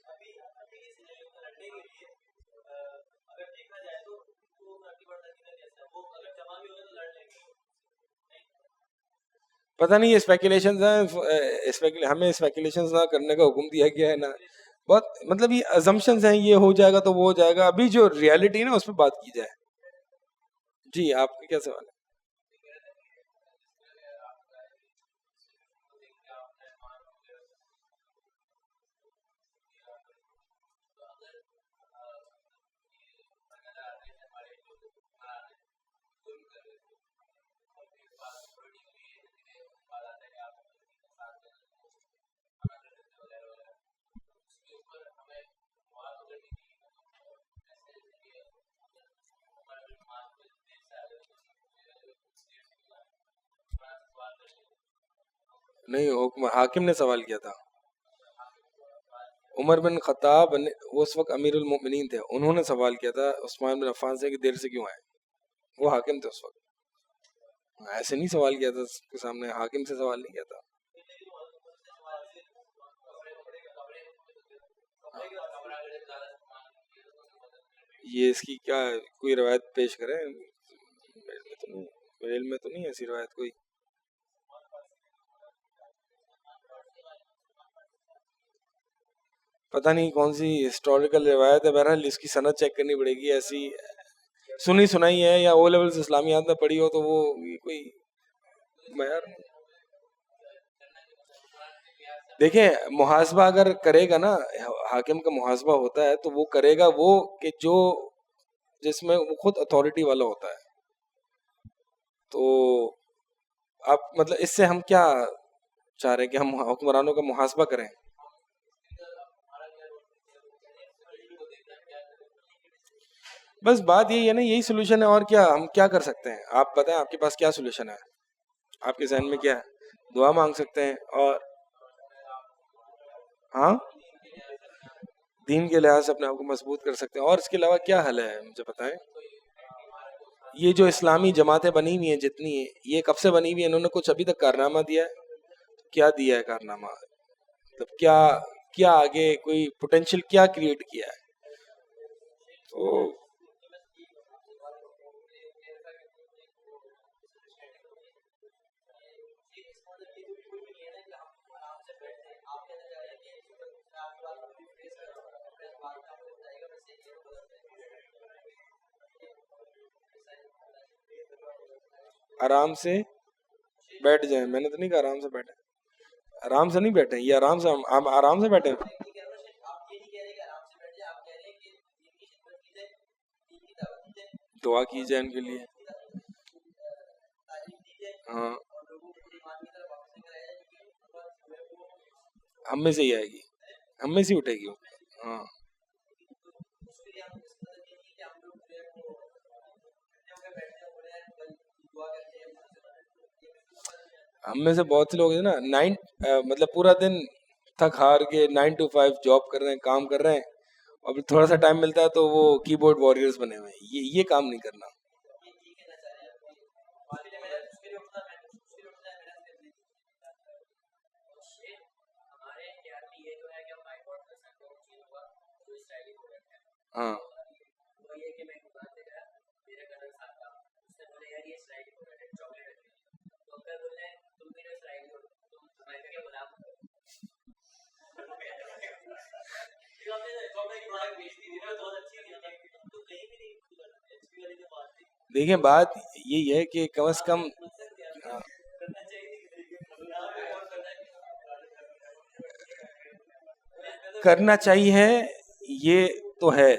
پتہ نہیں یہ اسپیکولیشنز ہیں، ہمیں اسپیکولیشنز نہ کرنے کا حکم دیا گیا ہے نا، بہت مطلب یہ ازمپشنز ہیں، یہ ہو جائے گا تو وہ ہو جائے گا، ابھی جو ریالٹی ہے نا اس پہ بات کی جائے۔ جی آپ کا کیا سوال ہے؟ نہیں حاکم نے سوال کیا تھا، عمر بن خطاب وہ اس وقت امیر المؤمنین تھے، انہوں نے سوال کیا تھا عثمان بن عفان سے کہ دیر سے کیوں آئے، وہ حاکم تھے اس وقت، ایسے نہیں سوال کیا تھا اس کے سامنے، حاکم سے سوال نہیں کیا تھا۔ یہ اس کی کیا کوئی روایت پیش کریں، میرے علم میں تو نہیں ایسی روایت کوئی۔ پتہ نہیں کون سی ہسٹوریکل روایت ہے، بہرحال اس کی سند چیک کرنی پڑے گی، ایسی سنی سنائی ہے یا او لیولز اسلامیات میں پڑھی ہو تو وہ کوئی معیار نہیں۔ دیکھیں محاسبہ اگر کرے گا نا، حاکم کا محاسبہ ہوتا ہے تو وہ کرے گا وہ کہ جو جس میں وہ خود اتھارٹی والا ہوتا ہے، تو آپ مطلب اس سے ہم کیا چاہ رہے ہیں کہ ہم حکمرانوں کا محاسبہ کریں؟ بس بات یہی ہے نا، یہی سولوشن ہے، اور کیا ہم کیا کر سکتے ہیں؟ آپ بتائیں آپ کے پاس کیا سولوشن ہے، آپ کے ذہن میں کیا ہے؟ دعا مانگ سکتے ہیں، اور ہاں دین کے لحاظ سے اپنے آپ کو مضبوط کر سکتے ہیں، اور اس کے علاوہ کیا حل ہے مجھے بتائیں۔ یہ جو اسلامی جماعتیں بنی ہوئی ہیں جتنی، یہ کب سے بنی ہوئی ہیں؟ انہوں نے کچھ ابھی تک کارنامہ دیا ہے؟ کیا دیا ہے کارنامہ؟ مطلب کیا آگے کوئی پوٹینشیل کیا کریٹ کیا ہے؟ تو آرام سے بیٹھ جائیں، میں نے تو نہیں کہا آرام سے بیٹھیں، آرام سے نہیں بیٹھے, یہ آرام سے ہم آرام سے بیٹھے. دعا کی جائے ان کے لیے. ہاں ہم میں سے ہی آئے گی, ہم میں سے ہی اٹھے گی. ہاں ہم میں سے بہت سے لوگ ہیں نا مطلب پورا دن تھک ہار کے 9 to 5 جاب کر رہے ہیں, کام کر رہے ہیں, اور پھر تھوڑا سا ٹائم ملتا ہے تو وہ کی بورڈ وارئرز بنے ہوئے ہیں. یہ کام نہیں کرنا. ہاں دیکھیں بات یہی ہے کہ کم از کم کرنا چاہیے, یہ تو ہے.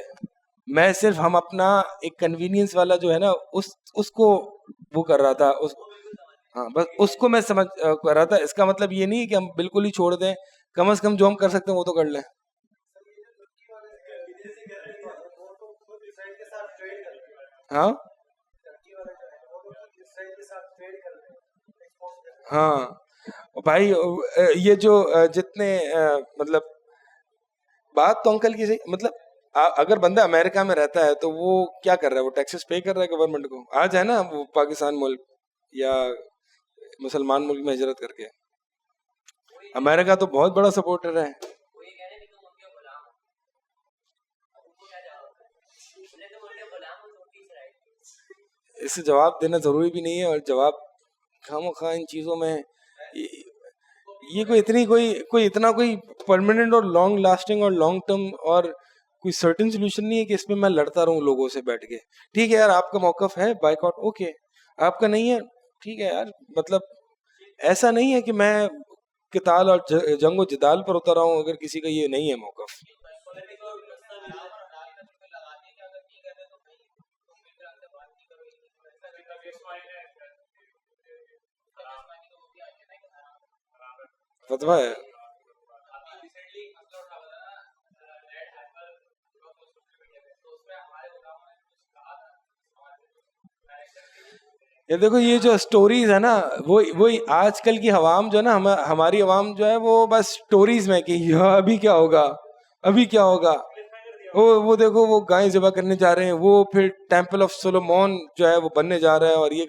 میں صرف ہم اپنا ایک کنوینئنس والا جو ہے نا اس کو وہ کر رہا تھا, ہاں بس اس کو میں سمجھ کر رہا تھا. اس کا مطلب یہ نہیں کہ ہم بالکل ہی چھوڑ دیں, کم از کم جو ہم کر سکتے ہیں وہ تو کر لیں. ہاں ہاں بھائی, یہ جو جتنے مطلب بات تو انکل کی صحیح, مطلب اگر بندہ امریکہ میں رہتا ہے تو وہ کیا کر رہا ہے, وہ ٹیکسز پے کر رہا ہے گورنمنٹ کو. آج ہے نا وہ پاکستان ملک یا مسلمان ملک میں ہجرت کر کے, امریکہ تو بہت بڑا سپورٹر ہے. اس سے جواب دینا ضروری بھی نہیں ہے, اور جواب خواہ ان چیزوں میں یہ کوئی اتنا کوئی پرماننٹ اور لانگ لاسٹنگ اور لانگ ٹرم اور کوئی سرٹن سولوشن نہیں ہے کہ اس میں میں لڑتا رہوں لوگوں سے بیٹھ کے. ٹھیک ہے یار, آپ کا موقف ہے بائیکاٹ, اوکے, آپ کا نہیں ہے, ٹھیک ہے یار. مطلب ایسا نہیں ہے کہ میں قتال اور جنگ و جدال پر اتر رہا ہوں اگر کسی کا یہ نہیں ہے موقف. فتویٰ ہے. یہ دیکھو یہ جو اسٹوریز ہے نا, وہی آج کل کی عوام جو ہے نا, ہماری عوام جو ہے وہ بس اسٹوریز میں کہ ابھی کیا ہوگا, ابھی کیا ہوگا. وہ دیکھو وہ گائے ذبح کرنے جا رہے ہیں, وہ پھر ٹیمپل آف سولومون جو ہے وہ بننے جا رہا ہے, اور یہ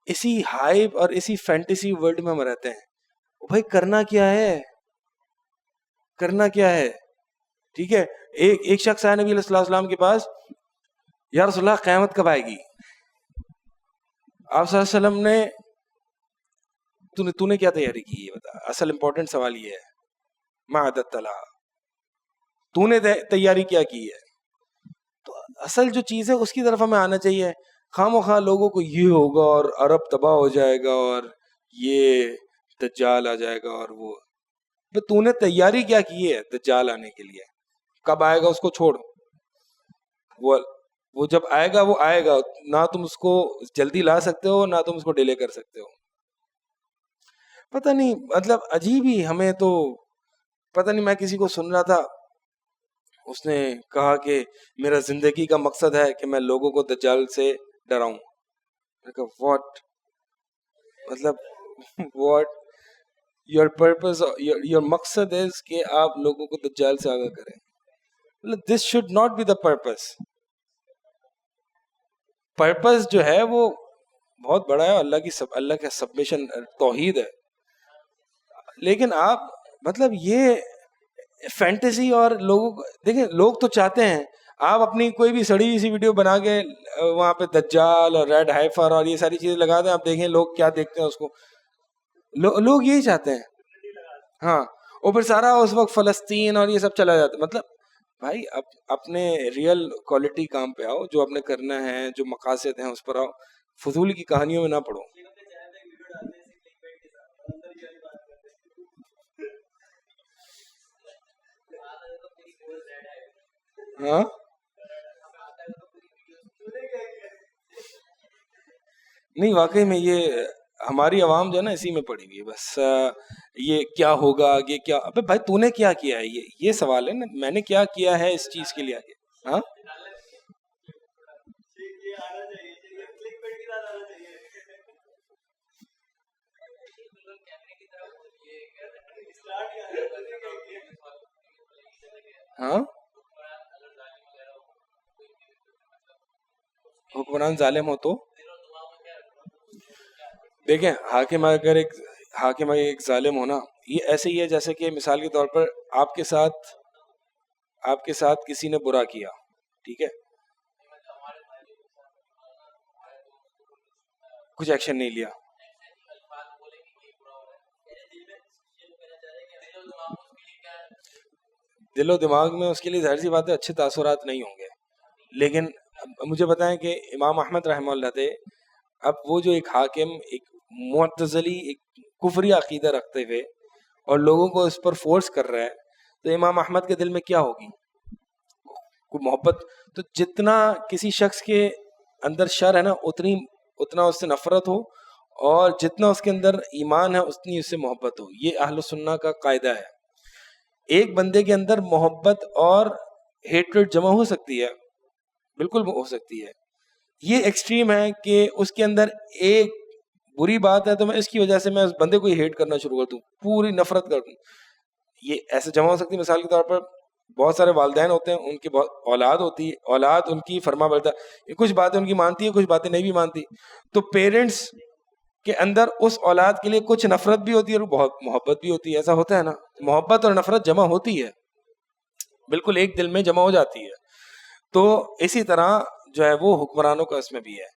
اسی ہائپ اور اسی فینٹیسی ورلڈ میں ہم رہتے ہیں. بھائی کرنا کیا ہے, کرنا کیا ہے. ٹھیک ہے, ایک شخص آیا نبی علیہ السلام کے پاس, یا رسول اللہ قیامت کب آئے گی؟ آپ صلی اللہ علیہ وسلم نے تو نے کیا تیاری کی ہے بتا. اصل امپورٹنٹ سوال یہ ہے, ما عددت لها, تو نے تیاری کیا کی ہے. تو اصل جو چیز ہے اس کی طرف ہمیں آنا چاہیے. خواہ مخواہ لوگوں کو یہ ہوگا اور عرب تباہ ہو جائے گا اور یہ دجال آ جائے گا, اور وہ تو نے تیاری کیا کی ہے دجال آنے کے لیے؟ کب آئے گا اس کو چھوڑ, وہ جب آئے گا وہ آئے گا, نہ تم اس کو جلدی لا سکتے ہو نہ تم اس کو ڈیلے کر سکتے ہو. پتہ نہیں, مطلب عجیب ہی. ہمیں تو پتہ نہیں, میں کسی کو سن رہا تھا, اس نے کہا کہ میرا زندگی کا مقصد ہے کہ میں لوگوں کو دجال سے ڈراؤں. میں کہا واٹ, مطلب واٹ یور پرپز, یور مقصد ہے کہ آپ لوگوں کو دجال سے آگاہ کریں. مطلب this should not be the purpose. Purpose جو ہے وہ بہت بڑا ہے, اللہ کا سبمیشن توحید ہے. لیکن آپ مطلب یہ فینٹیسی اور لوگوں کو دیکھیں, لوگ تو چاہتے ہیں آپ اپنی کوئی بھی سڑی ہوئی سی ویڈیو بنا کے وہاں پہ دجال اور ریڈ ہائفر اور یہ ساری چیزیں لگا دیں, آپ دیکھیں لوگ کیا دیکھتے ہیں اس کو. لوگ یہی چاہتے ہیں. ہاں, اور پھر سارا اس وقت فلسطین اور یہ سب چلا جاتا ہے. مطلب بھائی اپنے ریئل کوالٹی کام پہ آؤ, جو آپ نے کرنا ہے, جو مقاصد ہیں اس پر آؤ, فضول کی کہانیوں میں نہ پڑھو. ہاں نہیں واقعی میں یہ ہماری عوام جو ہے نا اسی میں پڑی ہوئی ہے بس یہ کیا ہوگا یہ کیا. ابے بھائی تو نے کیا کیا ہے یہ سوال ہے نا, میں نے کیا کیا ہے اس چیز کے لیے آگے. ہاں ہاں حکمران ظالم ہو تو دیکھیں حاکم اگر ایک ظالم ہونا یہ ایسے ہی ہے جیسے کہ مثال کے طور پر آپ کے ساتھ کسی نے برا کیا, ٹھیک ہے, کچھ ایکشن نہیں لیا, دل و دماغ میں اس کے لیے ظاہر سی بات ہے اچھے تاثرات نہیں ہوں گے. لیکن مجھے بتائیں کہ امام احمد رحمہ اللہ تھے, اب وہ جو ایک حاکم ایک معتزلی ایک کفری عقیدہ رکھتے ہوئے اور لوگوں کو اس پر فورس کر رہا ہے, تو امام احمد کے دل میں کیا ہوگی, کوئی محبت. تو جتنا کسی شخص کے اندر شر ہے نا اتنا اس سے نفرت ہو, اور جتنا اس کے اندر ایمان ہے اتنی اس سے محبت ہو. یہ اہل سنہ کا قاعدہ ہے. ایک بندے کے اندر محبت اور ہیٹریٹ جمع ہو سکتی ہے, بالکل ہو سکتی ہے. یہ ایکسٹریم ہے کہ اس کے اندر ایک بری بات ہے تو میں اس کی وجہ سے میں اس بندے کو ہی ہیٹ کرنا شروع کر دوں, پوری نفرت کر دوں. یہ ایسے جمع ہو سکتی ہے. مثال کے طور پر بہت سارے والدین ہوتے ہیں, ان کی بہت اولاد ہوتی ہے, اولاد ان کی فرما بردار, کچھ باتیں ان کی مانتی ہے کچھ باتیں نہیں بھی مانتی. تو پیرنٹس کے اندر اس اولاد کے لیے کچھ نفرت بھی ہوتی ہے اور بہت محبت بھی ہوتی ہے. ایسا ہوتا ہے نا, محبت اور نفرت جمع ہوتی ہے, بالکل ایک دل میں جمع ہو جاتی ہے. تو اسی طرح جو ہے وہ حکمرانوں کا اس میں بھی ہے.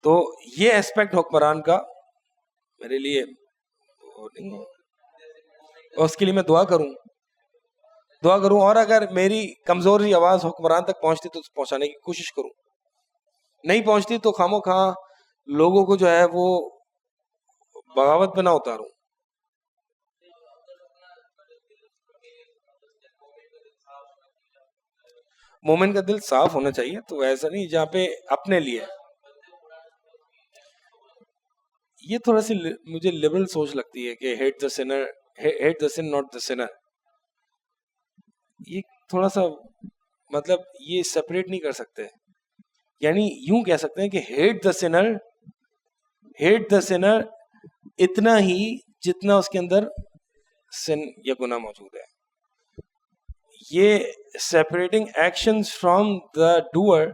تو یہ اسپیکٹ حکمران کا میرے لیے وہ نہیں ہے, اور اس کے لیے میں دعا کروں, اور اگر میری کمزوری آواز حکمران تک پہنچتی تو پہنچانے کی کوشش کروں, نہیں پہنچتی تو خامو خواہ لوگوں کو جو ہے وہ بغاوت پہ نہ اتاروں. مومن کا دل صاف ہونا چاہیے, تو ایسا نہیں جہاں پہ اپنے لیے, یہ تھوڑا سی مجھے لبرل سوچ لگتی ہے کہ hate the sinner, hate the sin not the sinner. یہ تھوڑا سا مطلب یہ سپریٹ نہیں کر سکتے. یعنی یوں کہہ سکتے ہیں کہ ہیٹ دا سنر اتنا ہی جتنا اس کے اندر سن یا گناہ موجود ہے. یہ separating actions from the doer,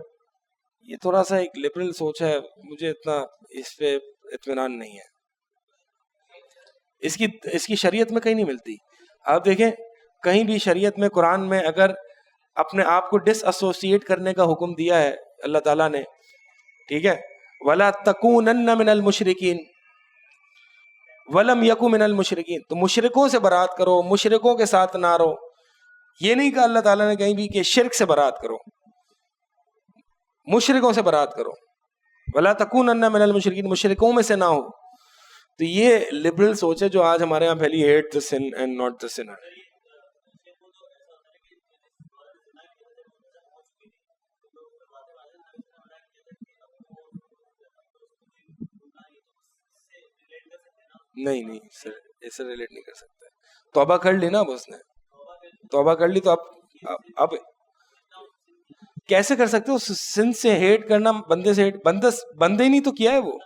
یہ تھوڑا سا ایک لبرل سوچ ہے, مجھے اتنا اس پہ اطمینان نہیں ہے. اس کی شریعت میں کہیں نہیں ملتی. آپ دیکھیں کہیں بھی شریعت میں قرآن میں اگر اپنے آپ کو ڈس ایسوسیٹ کرنے کا حکم دیا ہے اللہ تعالیٰ نے, ٹھیک ہے, وَلَا تَكُونَنَّ مِنَ الْمُشْرِكِينَ وَلَمْ يَكُ مِنَ الْمُشْرِكِينَ, تو مشرکوں سے برات کرو, مشرکوں کے ساتھ نہ رہو. یہ نہیں کہا اللہ تعالیٰ نے کہیں بھی کہ شرک سے برات کرو, مشرکوں سے برات کرو. وَلَا تَكُونَنَّ مِنَ الْمُشْرِكِينَ, مشرکوں میں سے نہ ہو. تو یہ لبرل سوچ ہے جو آج ہمارے یہاں پھیلی, hate the sin and not the sinner. نہیں سر, ایسے ریلیٹ نہیں کر سکتے. توبہ کر لی نا اب اس نے, توبہ کر لی تو اب کیسے کر سکتے ہو سن سے ہیٹ کرنا, بندے سے ہیٹ, بندے ہی نہیں تو کیا ہے وہ.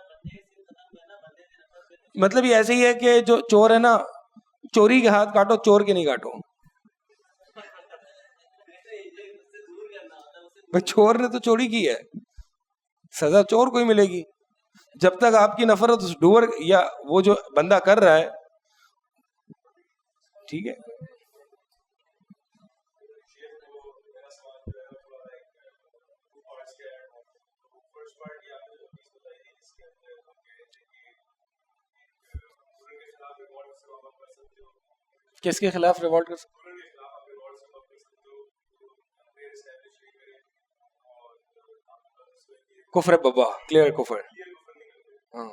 مطلب یہ ایسے ہی ہے کہ جو چور ہے نا, چوری کے ہاتھ کاٹو, چور کے نہیں کاٹو. چور نے تو چوری کی ہے, سزا چور کو ہی ملے گی. جب تک آپ کی نفرت اس ڈور یا وہ جو بندہ کر رہا ہے, ٹھیک ہے. کس کے خلاف ریوالٹ کر سکتے, کفر بابا, کلیئر کفر. ہاں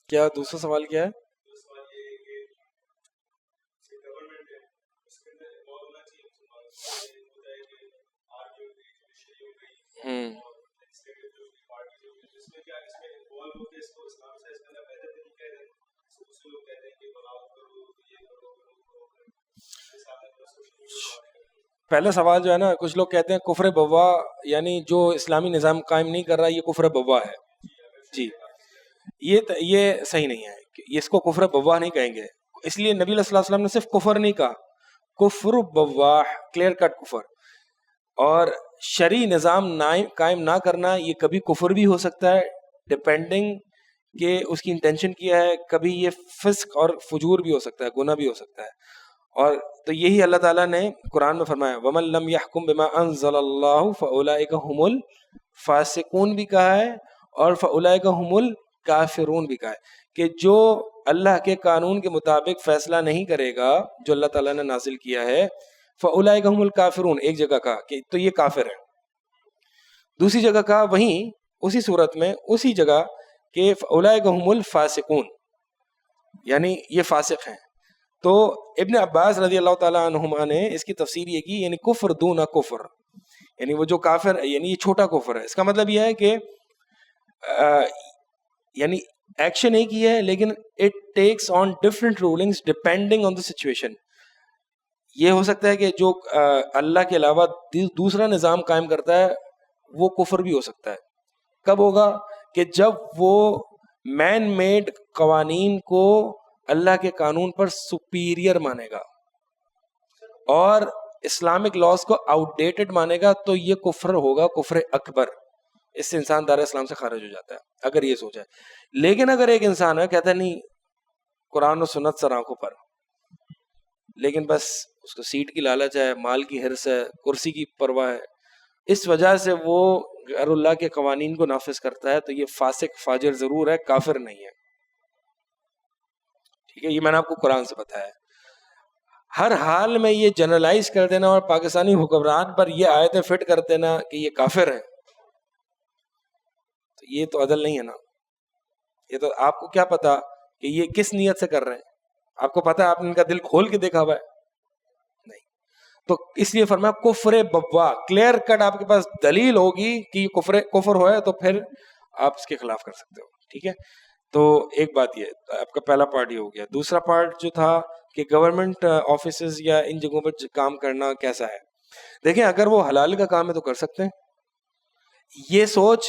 کیا دوسرا سوال کیا ہے؟ ہوں پہلا سوال جو ہے نا، کچھ لوگ کہتے ہیں کفر بوا، یعنی جو اسلامی نظام قائم نہیں کر رہا یہ کفر بوا ہے. جی یہ صحیح نہیں ہے، اس کو کفر بوا نہیں کہیں گے. اس لیے نبی صلی اللہ علیہ وسلم نے صرف کفر نہیں کہا، کفر بواح، کلیئر کٹ کفر. اور شرعی نظام قائم نہ کرنا یہ کبھی کفر بھی ہو سکتا ہے، ڈپینڈنگ کہ اس کی انٹینشن کیا ہے. کبھی یہ فسق اور فجور بھی ہو سکتا ہے، گناہ بھی ہو سکتا ہے. اور تو یہی اللہ تعالیٰ نے قرآن میں فرمایا وَمَن لَمْ يَحْكُمْ بِمَا أَنزَلَ اللَّهُ فَأُولَٰئِكَ هُمُ الْفَاسِقُونَ بھی کہا ہے، اور فَأُولَٰئِكَ هُمُ الْكَافِرُونَ بھی کہا ہے، کہ جو اللہ کے قانون کے مطابق فیصلہ نہیں کرے گا جو اللہ تعالیٰ نے نازل کیا ہے، فَأُولَٰئِكَ هُمُ الْكَافِرُونَ ایک جگہ کہا کہ تو یہ کافر ہے. دوسری جگہ کہا وہیں اسی صورت میں اسی جگہ کہ فَأُولَٰئِكَ هُمُ الْفَاسِقُونَ، یعنی یہ فاسق ہیں. تو ابن عباس رضی اللہ تعالیٰ عنہما نے اس کی تفسیر یہ کی، یعنی کفر دون کفر، یعنی وہ جو کافر، یعنی یہ چھوٹا کفر ہے. اس کا مطلب یہ ہے کہ یعنی ایکشن ایک ہی ہے لیکن it takes on different rulings depending on the situation. یہ ہو سکتا ہے کہ جو اللہ کے علاوہ دوسرا نظام قائم کرتا ہے وہ کفر بھی ہو سکتا ہے. کب ہوگا؟ کہ جب وہ مین میڈ قوانین کو اللہ کے قانون پر سپیریئر مانے گا اور اسلامک لاز کو آؤٹ ڈیٹڈ مانے گا، تو یہ کفر ہوگا، کفر اکبر. اس سے انسان دار اسلام سے خارج ہو جاتا ہے اگر یہ سوچا ہے. لیکن اگر ایک انسان ہے کہتا ہے نہیں قرآن و سنت سر آنکھوں پر، لیکن بس اس کو سیٹ کی لالچ ہے، مال کی حرص ہے، کرسی کی پرواہ ہے، اس وجہ سے وہ غیر اللہ کے قوانین کو نافذ کرتا ہے، تو یہ فاسق فاجر ضرور ہے، کافر نہیں ہے. ٹھیک ہے، یہ میں نے آپ کو قرآن سے بتایا. ہر حال میں یہ جنرلائز کر دینا اور پاکستانی حکمران پر یہ آیتیں فٹ کر دینا کہ یہ کافر ہے، تو یہ تو عدل نہیں ہے نا. یہ تو آپ کو کیا پتا کہ یہ کس نیت سے کر رہے ہیں؟ آپ کو پتا ہے، آپ نے ان کا دل کھول کے دیکھا ہوا ہے؟ نہیں. تو اس لیے فرمایا کفر بوا، کلیئر کٹ آپ کے پاس دلیل ہوگی کہ یہ کفر ہوا ہے تو پھر آپ اس کے خلاف کر سکتے ہو. ٹھیک ہے، تو ایک بات یہ آپ کا پہلا پارٹ یہ ہو گیا. دوسرا پارٹ جو تھا کہ گورنمنٹ آفیسز یا ان جگہوں پر کام کرنا کیسا ہے. دیکھیں اگر وہ حلال کا کام ہے تو کر سکتے ہیں. یہ سوچ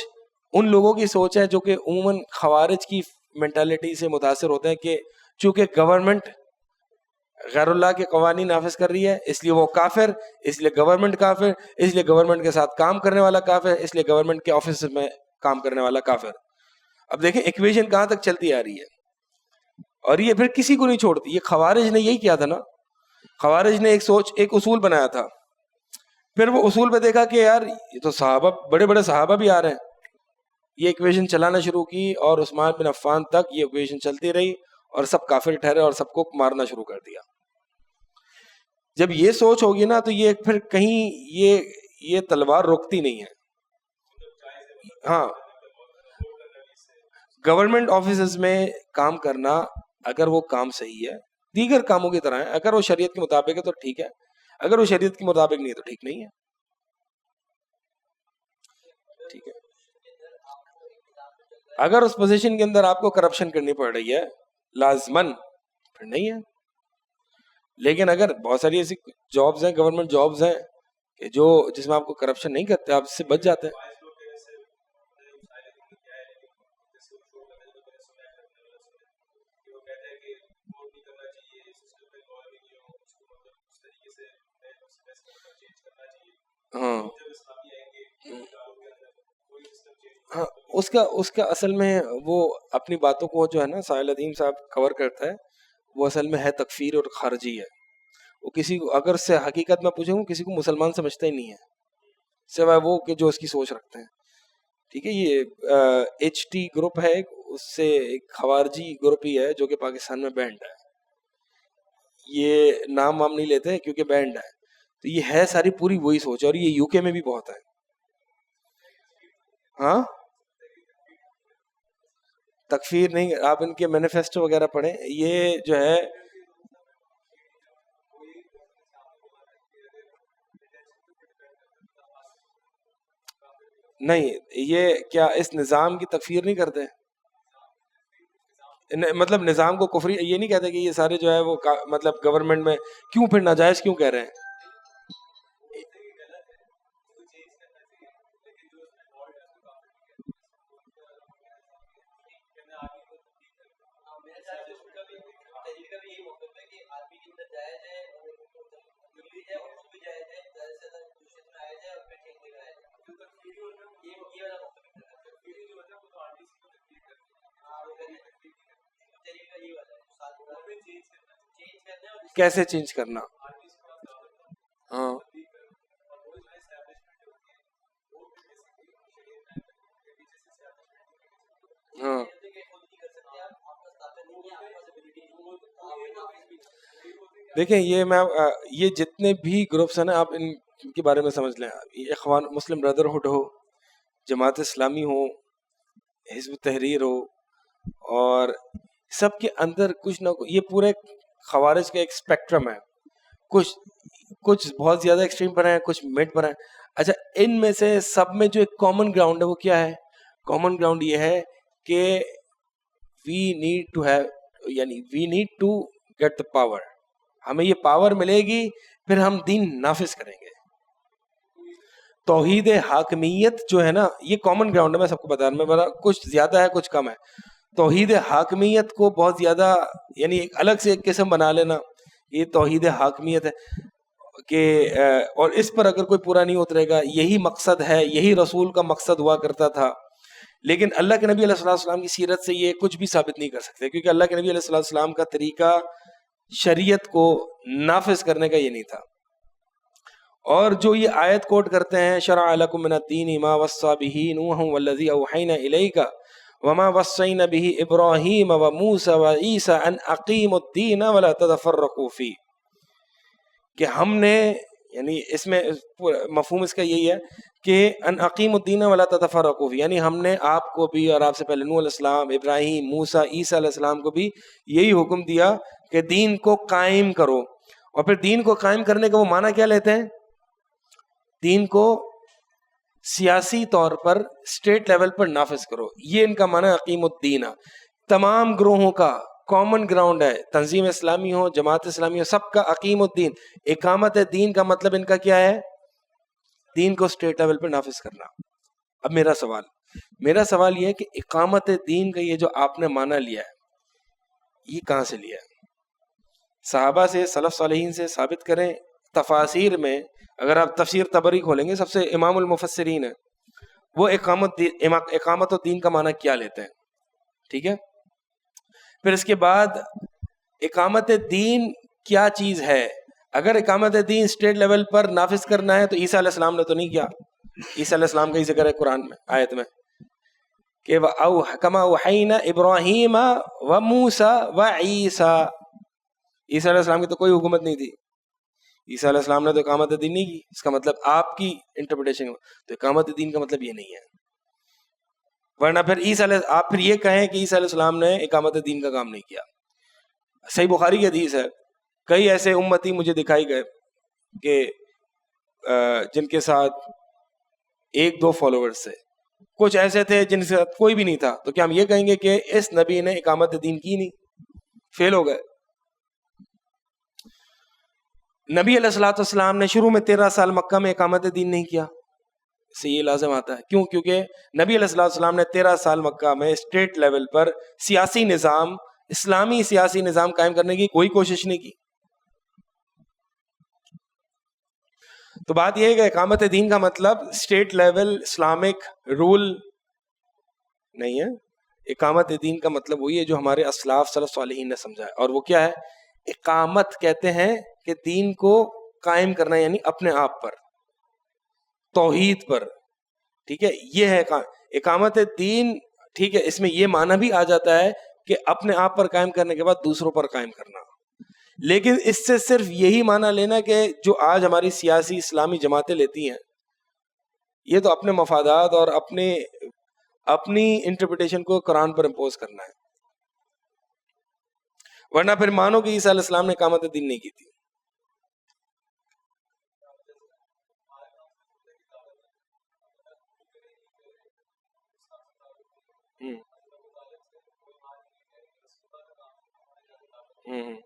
ان لوگوں کی سوچ ہے جو کہ عموماً خوارج کی مینٹالٹی سے متاثر ہوتے ہیں کہ چونکہ گورنمنٹ غیر اللہ کے قوانین نافذ کر رہی ہے اس لیے وہ کافر، اس لیے گورنمنٹ کافر، اس لیے گورنمنٹ کے ساتھ کام کرنے والا کافر، اس لیے گورنمنٹ کے آفس میں کام کرنے والا کافر. اب دیکھیں ایکویشن کہاں تک چلتی آ رہی ہے، اور یہ پھر کسی کو نہیں چھوڑتی. یہ خوارج نے یہی کیا تھا نا، خوارج نے ایک اصول بنایا تھا، پھر وہ اصول پہ دیکھا کہ یار یہ تو صحابہ، بڑے بڑے صحابہ بھی آ رہے ہیں، یہ ایکویشن چلانا شروع کی اور عثمان بن عفان تک یہ ایکویشن چلتی رہی اور سب کافر ٹھہرے اور سب کو مارنا شروع کر دیا. جب یہ سوچ ہوگی نا تو یہ پھر کہیں یہ تلوار روکتی نہیں ہے. ہاں، گورنمنٹ آفیسز میں کام کرنا اگر وہ کام صحیح ہے، دیگر کاموں کی طرح ہے، اگر وہ شریعت کے مطابق ہے تو ٹھیک ہے، اگر وہ شریعت کے مطابق نہیں ہے تو ٹھیک نہیں ہے. ٹھیک ہے، اگر اس پوزیشن کے اندر آپ کو کرپشن کرنی پڑ رہی ہے لازمن، پھر نہیں ہے. لیکن اگر بہت ساری ایسی جابز ہیں، گورنمنٹ جابز ہیں کہ جس میں آپ کو کرپشن نہیں کرتے، آپ اس سے بچ جاتے ہیں. ہاں ہاں، اس کا اصل میں وہ اپنی باتوں کو جو ہے نا ساحل ادیم صاحب کور کرتا ہے، وہ اصل میں ہے تکفیر اور خارجی ہے. وہ کسی کو اگر سے حقیقت میں پوچھوں کسی کو مسلمان سمجھتا ہی نہیں ہے سوائے وہ کہ جو اس کی سوچ رکھتے ہیں. ٹھیک ہے، یہ ایچ ٹی گروپ ہے، اس سے ایک خوارجی گروپ ہی ہے جو کہ پاکستان میں بینڈ ہے. یہ نام وام نہیں لیتے کیونکہ بینڈ ہے، تو یہ ہے ساری پوری وہی سوچ ہے، اور یہ یو کے میں بھی بہت ہے. ہاں تکفیر نہیں، آپ ان کے مینیفیسٹو وغیرہ پڑھیں. یہ جو ہے نہیں، یہ کیا اس نظام کی تکفیر نہیں کرتے؟ مطلب نظام کو کفری یہ نہیں کہتے کہ یہ سارے جو ہے وہ مطلب گورنمنٹ میں کیوں پھر ناجائز کیوں کہہ رہے ہیں؟ کیسے چینج کرنا؟ ہاں ہاں دیکھیں یہ جتنے بھی گروپس ہیں نا آپ ان کے بارے میں سمجھ لیں. اخوان مسلم بردرہڈ ہو، جماعت اسلامی ہو، حزب تحریر ہو، اور سب کے اندر کچھ نہ کچھ، یہ پورے خوارج کا ایک اسپیکٹرم ہے. کچھ بہت زیادہ ایکسٹریم پر ہیں، کچھ مڈ پر ہیں. اچھا ان میں سے سب میں جو ایک کامن گراؤنڈ ہے وہ کیا ہے؟ کامن گراؤنڈ یہ ہے کہ we need to get the power. ہمیں یہ پاور ملے گی پھر ہم دین نافذ کریں گے. توحید حاکمیت جو ہے نا یہ کامن گراؤنڈ ہے. میں سب کو بتا رہا ہوں، کچھ زیادہ ہے کچھ کم ہے. توحید حاکمیت کو بہت زیادہ یعنی ایک الگ سے ایک قسم بنا لینا، یہ توحید حاکمیت ہے کہ اور اس پر اگر کوئی پورا نہیں اترے گا، یہی مقصد ہے، یہی رسول کا مقصد ہوا کرتا تھا. لیکن اللہ کے نبی علیہ الصلوۃ والسلام کی سیرت سے یہ کچھ بھی ثابت نہیں کر سکتے، کیونکہ اللہ کے نبی علیہ الصلوۃ والسلام کا طریقہ شریعت کو نافذ کرنے کا یہ نہیں تھا. اور جو یہ آیت کوٹ کرتے ہیں شرع لکم من الدین ما وصى به نوح والذی اوحینا الیک وما وصینا به ابراہیم وموسى وعیسى ان اقیموا الدین ولا تتفرقوا فیہ، کہ ہم نے یعنی اس میں مفہوم اس کا یہی ہے کہ ان اقیموا الدین ولا تتفرقوا فیہ، یعنی ہم نے آپ کو بھی اور آپ سے پہلے نوح علیہ السلام، ابراہیم، موسیٰ، عیسیٰ علیہ السلام کو بھی یہی حکم دیا کہ دین کو قائم کرو. اور پھر دین کو قائم کرنے کا وہ معنی کیا لیتے ہیں؟ دین کو سیاسی طور پر اسٹیٹ لیول پر نافذ کرو، یہ ان کا معنی اقیم الدین. تمام گروہوں کا کامن گراؤنڈ ہے، تنظیم اسلامی ہو، جماعت اسلامی ہو، سب کا اقیم الدین. اقامت دین کا مطلب ان کا کیا ہے؟ دین کو اسٹیٹ لیول پر نافذ کرنا. اب میرا سوال یہ ہے کہ اقامت دین کا یہ جو آپ نے معنی لیا ہے یہ کہاں سے لیا ہے؟ صحابہ سے، سلف صالحین سے ثابت کریں. تفاسیر میں اگر آپ تفسیر طبری کھولیں گے، سب سے امام المفسرین ہے، وہ اقامت الدین کا معنی کیا لیتے ہیں. ٹھیک ہے، پھر اس کے بعد اقامت دین کیا چیز ہے؟ اگر اقامت دین اسٹیٹ لیول پر نافذ کرنا ہے تو عیسیٰ علیہ السلام نے تو نہیں کیا. عیسیٰ علیہ السلام کا ہی ذکر ہے قرآن میں، آیت میں کہ کما اوحینا ابراہیم وموسیٰ وعیسیٰ. عیسیٰ علیہ السلام کی تو کوئی حکومت نہیں تھی، عیسیٰ علیہ السلام نے تو اقامت دین نہیں کی. اس کا مطلب آپ کی انٹرپریٹیشن تو اقامت دین کا مطلب یہ نہیں ہے. ورنہ پھر آپ پھر یہ کہیں کہ عیسیٰ علیہ السلام نے اقامت دین کا کام نہیں کیا. صحیح بخاری کی حدیث ہے، کئی ایسے امتی مجھے دکھائی گئے کہ جن کے ساتھ 1-2 فالوورز تھے، کچھ ایسے تھے جن کے ساتھ کوئی بھی نہیں تھا. تو کیا ہم یہ کہیں گے کہ اس نبی نے اقامت دین کی نہیں؟ فیل ہو گئے. نبی علیہ الصلوۃ والسلام نے شروع میں 13 سال مکہ میں اقامت دین نہیں کیا. اس سے یہ لازم آتا ہے کیوں؟ کیونکہ نبی علیہ الصلوۃ والسلام نے 13 سال مکہ میں اسٹیٹ لیول پر سیاسی نظام، اسلامی سیاسی نظام قائم کرنے کی کوئی کوشش نہیں کی. تو بات یہ ہے کہ اقامت دین کا مطلب اسٹیٹ لیول اسلامک رول نہیں ہے. اقامت دین کا مطلب وہی ہے جو ہمارے اسلاف سلف صالحین نے سمجھا ہے، اور وہ کیا ہے؟ اقامت کہتے ہیں کہ دین کو قائم کرنا، یعنی اپنے آپ پر، توحید پر. ٹھیک ہے، یہ ہے اقامت دین. ٹھیک ہے، اس میں یہ معنی بھی آ جاتا ہے کہ اپنے آپ پر قائم کرنے کے بعد دوسروں پر قائم کرنا. لیکن اس سے صرف یہی معنی لینا کہ جو آج ہماری سیاسی اسلامی جماعتیں لیتی ہیں، یہ تو اپنے مفادات اور اپنے اپنی انٹرپریٹیشن کو قرآن پر امپوز کرنا ہے، ورنہ پھر مانو کہ عیسیٰ علیہ السلام نے اقامت دین نہیں کی تھی. ہوں ہوں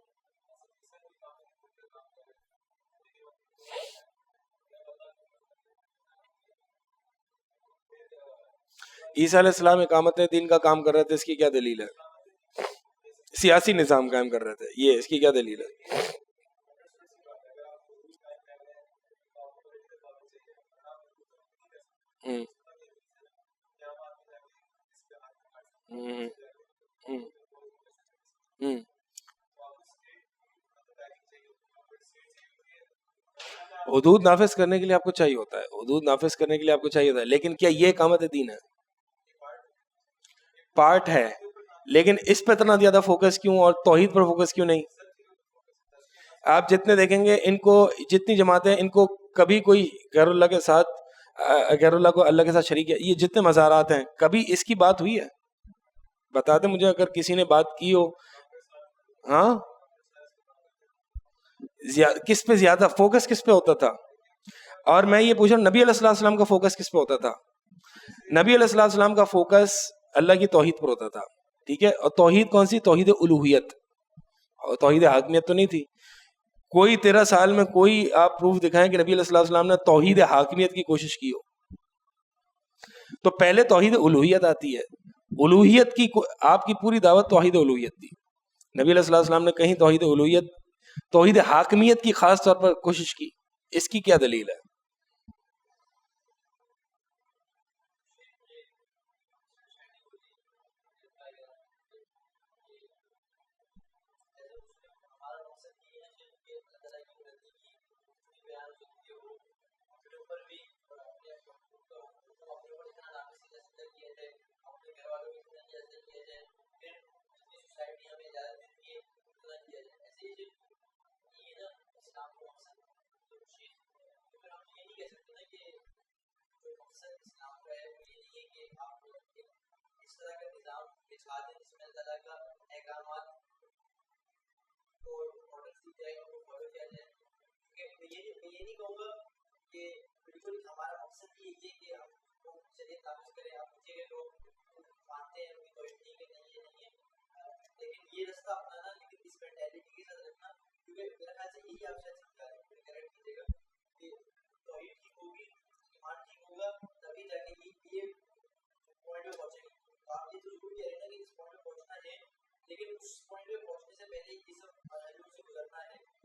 عیسیٰ علیہ السلام اقامت دین کا کام کر رہے تھے، اس کی کیا دلیل ہے؟ سیاسی نظام قائم کر رہے تھے، یہ اس کی کیا دلیل ہے؟ ہوں ہوں ہوں ہوں حدود نافذ کرنے کے لیے آپ کو چاہیے ہوتا ہے، حدود نافذ کرنے کے لیے آپ کو چاہیے ہوتا ہے، لیکن کیا یہ اقامت دین ہے؟ پارٹ ہے، لیکن اس پہ اتنا زیادہ فوکس کیوں اور توحید پر فوکس کیوں نہیں؟ آپ جتنے دیکھیں گے ان کو، جتنی جماعتیں، ان کو کبھی کوئی غیر اللہ کے ساتھ، غیر اللہ کو اللہ کے ساتھ شریک ہے، یہ جتنے مزارات ہیں کبھی اس کی بات ہوئی ہے؟ بتا دیں مجھے اگر کسی نے بات کی ہو. ہاں، کس پہ زیادہ فوکس کس پہ ہوتا تھا؟ اور میں یہ پوچھ رہا ہوں نبی علیہ السلام کا فوکس کس پہ ہوتا تھا؟ نبی علیہ السلام کا فوکس اللہ کی توحید پر ہوتا تھا، ٹھیک ہے؟ اور توحید کون سی؟ توحید الوہیت، اور توحید حاکمیت تو نہیں تھی. کوئی 13 سال میں کوئی آپ پروف دکھائیں کہ نبی علیہ السلام نے توحید حاکمیت کی کوشش کی ہو. تو پہلے توحید الوہیت آتی ہے. الوہیت کی آپ کی پوری دعوت توحید الوہیت تھی. نبی علیہ السلام نے کہیں توحید الوہیت، توحید حاکمیت کی خاص طور پر کوشش کی، اس کی کیا دلیل ہے؟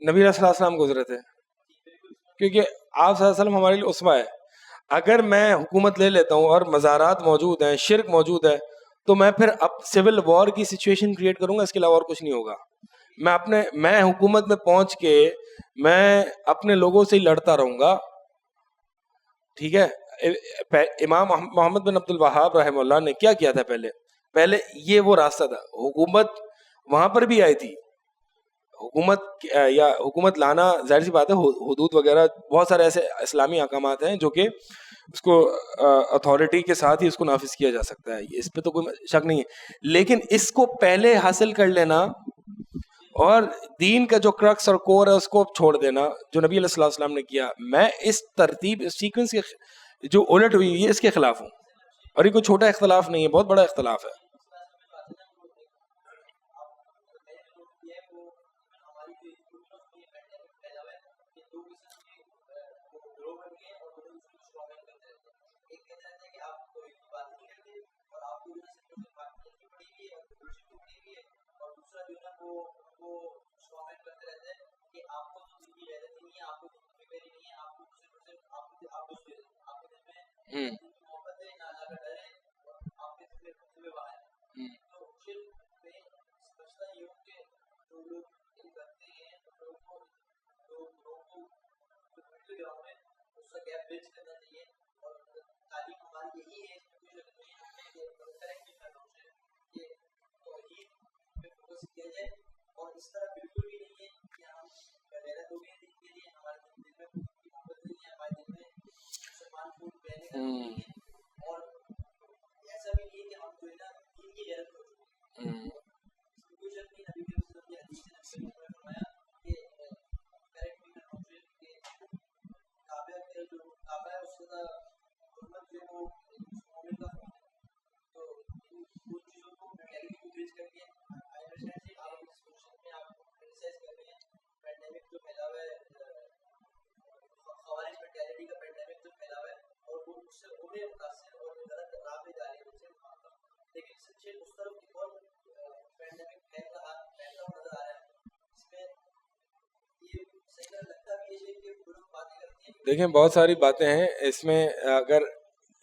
نبی علیہ السلام گزرے تھے، کیونکہ آپ صلی اللہ علیہ وسلم ہمارے لیے اسوہ ہے. اگر میں حکومت لے لیتا ہوں اور مزارات موجود ہیں، شرک موجود ہے، تو میں پھر اب سول وار کی سچویشن کریٹ کروں گا، اس کے علاوہ اور کچھ نہیں ہوگا. میں حکومت میں پہنچ کے میں اپنے لوگوں سے ہی لڑتا رہوں گا، ٹھیک ہے؟ امام محمد بن عبد الوہاب رحمہ اللہ نے کیا کیا تھا؟ پہلے یہ وہ راستہ تھا. حکومت وہاں پر بھی آئی تھی، حکومت لانا ظاہر سی بات ہے، حدود وغیرہ بہت سارے ایسے اسلامی احکامات ہیں جو کہ اس کو اتھارٹی کے ساتھ ہی اس کو نافذ کیا جا سکتا ہے، اس پہ تو کوئی شک نہیں ہے. لیکن اس کو پہلے حاصل کر لینا اور دین کا جو کرکس اور کور ہے اس کو چھوڑ دینا، جو نبی علیہ السلام نے کیا، میں اس ترتیب، اس سیکوینس کے جو الٹ ہوئی ہے اس کے خلاف ہوں. اور یہ کوئی چھوٹا اختلاف نہیں ہے، بہت بڑا اختلاف ہے. دیکھیں بہت ساری باتیں ہیں اس میں. اگر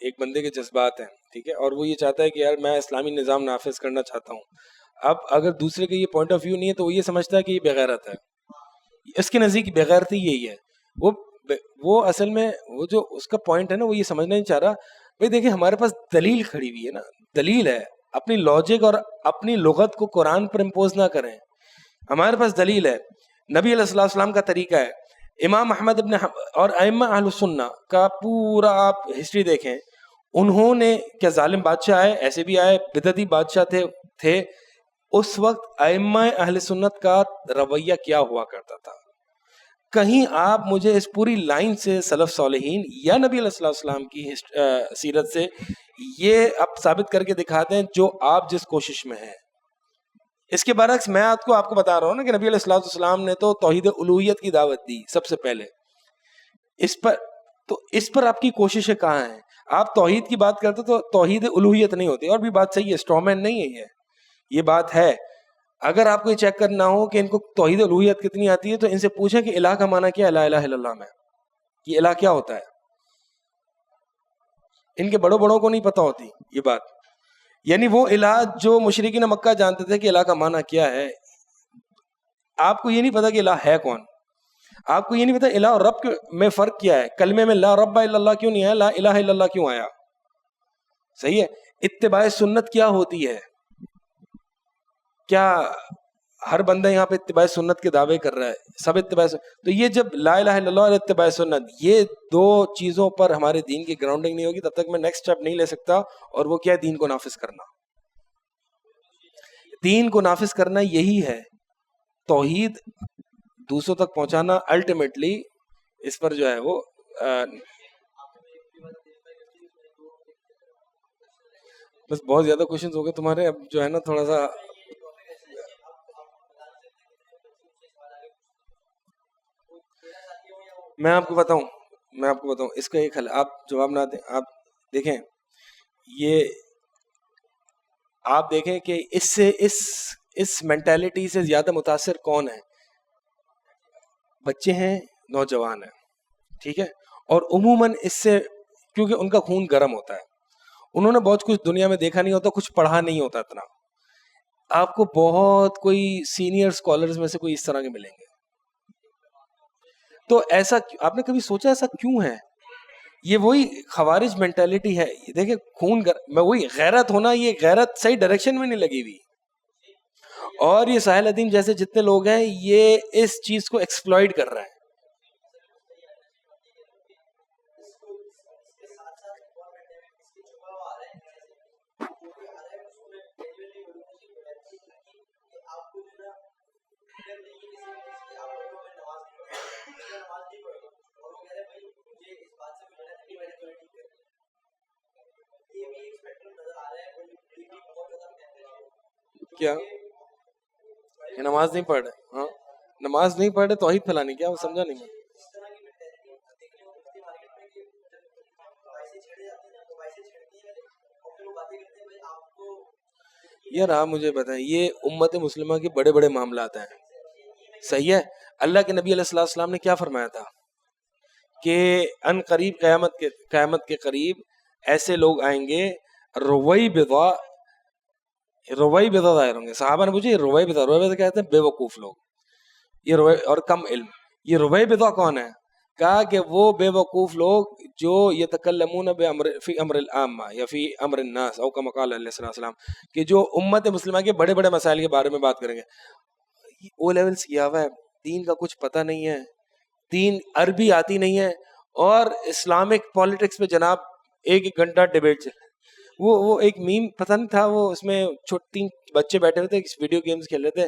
ایک بندے کے جذبات ہیں ٹھیک ہے اور وہ یہ چاہتا ہے کہ یار میں اسلامی نظام نافذ کرنا چاہتا ہوں, اب اگر دوسرے کا یہ پوائنٹ آف ویو نہیں ہے تو وہ یہ سمجھتا ہے کہ یہ بغیرت ہے. اس کے نزدیک بغیرتی یہی ہے. وہ اصل میں وہ جو اس کا پوائنٹ ہے نا وہ یہ سمجھنا نہیں چاہ رہا. بھائی دیکھیں ہمارے پاس دلیل کھڑی ہوئی ہے نا, دلیل ہے. اپنی لاجک اور اپنی لغت کو قرآن پر امپوز نہ کریں. ہمارے پاس دلیل ہے, نبی علیہ الصلوۃ والسلام کا طریقہ ہے. امام احمد ابن اور ائمہ اہل السنہ کا پورا آپ ہسٹری دیکھیں, انہوں نے کیا ظالم بادشاہ آئے, ایسے بھی آئے, بدعتی بادشاہ تھے اس وقت ائمہ اہل سنت کا رویہ کیا ہوا کرتا تھا. کہیں آپ مجھے اس پوری لائن سے سلف صالحین یا نبی علیہ الصلوۃ والسلام کی سیرت سے یہ اب ثابت کر کے دکھاتے ہیں جو آپ جس کوشش میں ہیں. اس کے برعکس میں آپ کو بتا رہا ہوں نا کہ نبی علیہ الصلوۃ والسلام نے تو توحید الوہیت کی دعوت دی سب سے پہلے. اس پر آپ کی کوششیں کہاں ہیں؟ آپ توحید کی بات کرتے تو توحید الوہیت نہیں ہوتی. اور بھی بات صحیح ہے, اسٹرومین نہیں ہے یہ بات ہے. اگر آپ کو یہ چیک کرنا ہو کہ ان کو توحید الوہیت کتنی آتی ہے تو ان سے پوچھیں کہ الہ کا معنی کیا ہے. لا الہ الا اللہ میں یہ الہ کیا ہوتا ہے؟ ان کے بڑوں کو نہیں پتا ہوتی یہ بات. یعنی وہ الہ جو مشرکین مکہ جانتے تھے کہ الہ کا معنی کیا ہے, آپ کو یہ نہیں پتا کہ الہ ہے کون. آپ کو یہ نہیں پتا الہ اور رب میں فرق کیا ہے. کلمے میں لا رب الا اللہ کیوں نہیں آیا, لا الہ الا اللہ کیوں آیا؟ صحیح ہے. اتباع سنت کیا ہوتی ہے؟ کیا ہر بندہ یہاں پہ اتباع سنت کے دعوے کر رہا ہے؟ سب اتباع تو یہ جب لا الہ الا اللہ اور اتباع سنت یہ دو چیزوں پر ہمارے دین کی گراؤنڈنگ نہیں ہوگی تب تک میں نیکسٹ اسٹیپ نہیں لے سکتا. اور وہ کیا ہے؟ دین کو نافذ کرنا. دین کو نافذ کرنا یہی ہے توحید دوسروں تک پہنچانا. الٹیمیٹلی اس پر جو ہے وہ بس بہت زیادہ کوشچنز ہو گئے تمہارے. اب جو ہے نا تھوڑا سا میں آپ کو بتاؤں اس کا ایک حل. آپ جواب نہ دیں, آپ دیکھیں یہ آپ دیکھیں کہ اس سے اس مینٹالٹی سے زیادہ متاثر کون ہے؟ بچے ہیں, نوجوان ہیں, ٹھیک ہے. اور عموماً اس سے کیونکہ ان کا خون گرم ہوتا ہے, انہوں نے بہت کچھ دنیا میں دیکھا نہیں ہوتا, کچھ پڑھا نہیں ہوتا اتنا. آپ کو بہت کوئی سینئر اسکالرز میں سے کوئی اس طرح کے ملیں گے. تو ایسا آپ نے کبھی سوچا ایسا کیوں ہے؟ یہ وہی خوارج مینٹالٹی ہے. دیکھیں خون میں وہی غیرت ہونا, یہ غیرت صحیح ڈائریکشن میں نہیں لگی ہوئی. اور یہ ساحل الدین جیسے جتنے لوگ ہیں یہ اس چیز کو ایکسپلائٹ کر رہے ہیں. کیا نماز نہیں پڑھ رہے؟ ہاں نماز نہیں پڑھ رہے توحید پھیلانی کیا؟ وہ سمجھا نہیں میں. یار آپ مجھے بتائیں, یہ امت مسلمہ کے بڑے بڑے معاملات ہیں, صحیح ہے. اللہ کے نبی علیہ الصلوۃ والسلام نے کیا فرمایا تھا کہ ان قریب قیامت کے قریب ایسے لوگ آئیں گے روئی بضا ظاہر ہوں گے. صحابہ نے پوچھا یہ روئی بضا کہتے ہیں بے وقوف لوگ, یہ روئی اور کم علم. یہ روئی بضا کون ہے؟ کہا کہ وہ بے وقوف لوگ جو یتکلمون فی امر العامہ یا فی امر الناس او کما قال علیہ السلام, کہ جو امت مسلمہ کے بڑے بڑے مسائل کے بارے میں بات کریں گے. او لیولز کیا ہوا ہے, دین کا کچھ پتہ نہیں ہے, دین عربی آتی نہیں ہے, اور اسلامک پالیٹکس پہ جناب ایک گھنٹہ ڈیبیٹ چل. وہ ایک میم پتہ نہیں تھا, وہ اس میں 3 بچے بیٹھے ہوئے تھے, ویڈیو گیمز کھیل رہے تھے,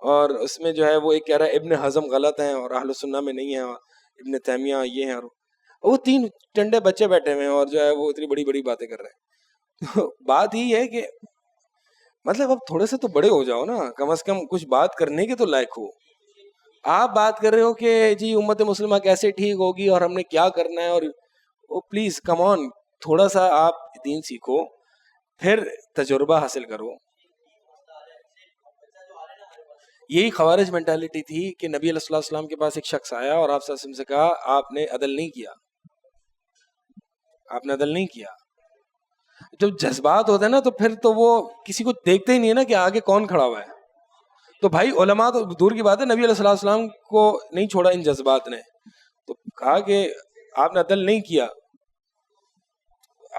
اور اس میں جو ہے وہ ایک کہہ رہا ہے ابن حزم غلط ہیں اور اہل سنہ میں نہیں ہے, اور ابن تیمیہ یہ ہیں. اور وہ 3 ٹنڈے بچے بیٹھے ہوئے ہیں اور جو ہے وہ اتنی بڑی بڑی باتیں کر رہے ہیں. تو بات یہ ہے کہ مطلب اب تھوڑے سے تو بڑے ہو جاؤ نا, کم از کم کچھ بات کرنے کے تو لائق ہو. آپ بات کر رہے ہو کہ جی امت مسلمہ کیسے ٹھیک ہوگی اور ہم نے کیا کرنا ہے, اور پلیز کم آن, تھوڑا سا آپ دین سیکھو, پھر تجربہ حاصل کرو. یہی خوارج مینٹالٹی تھی کہ نبی علیہ السلام کے پاس ایک شخص آیا اور آپ صلی اللہ علیہ وسلم سے کہا آپ نے عدل نہیں کیا, آپ نے عدل نہیں کیا. جب جذبات ہوتے ہیں نا تو پھر تو وہ کسی کو دیکھتے ہی نہیں ہے نا کہ آگے کون کھڑا ہوا ہے. تو بھائی علماء تو دور کی بات ہے, نبی علیہ السلام کو نہیں چھوڑا ان جذبات نے, تو کہا کہ آپ نے عدل نہیں کیا.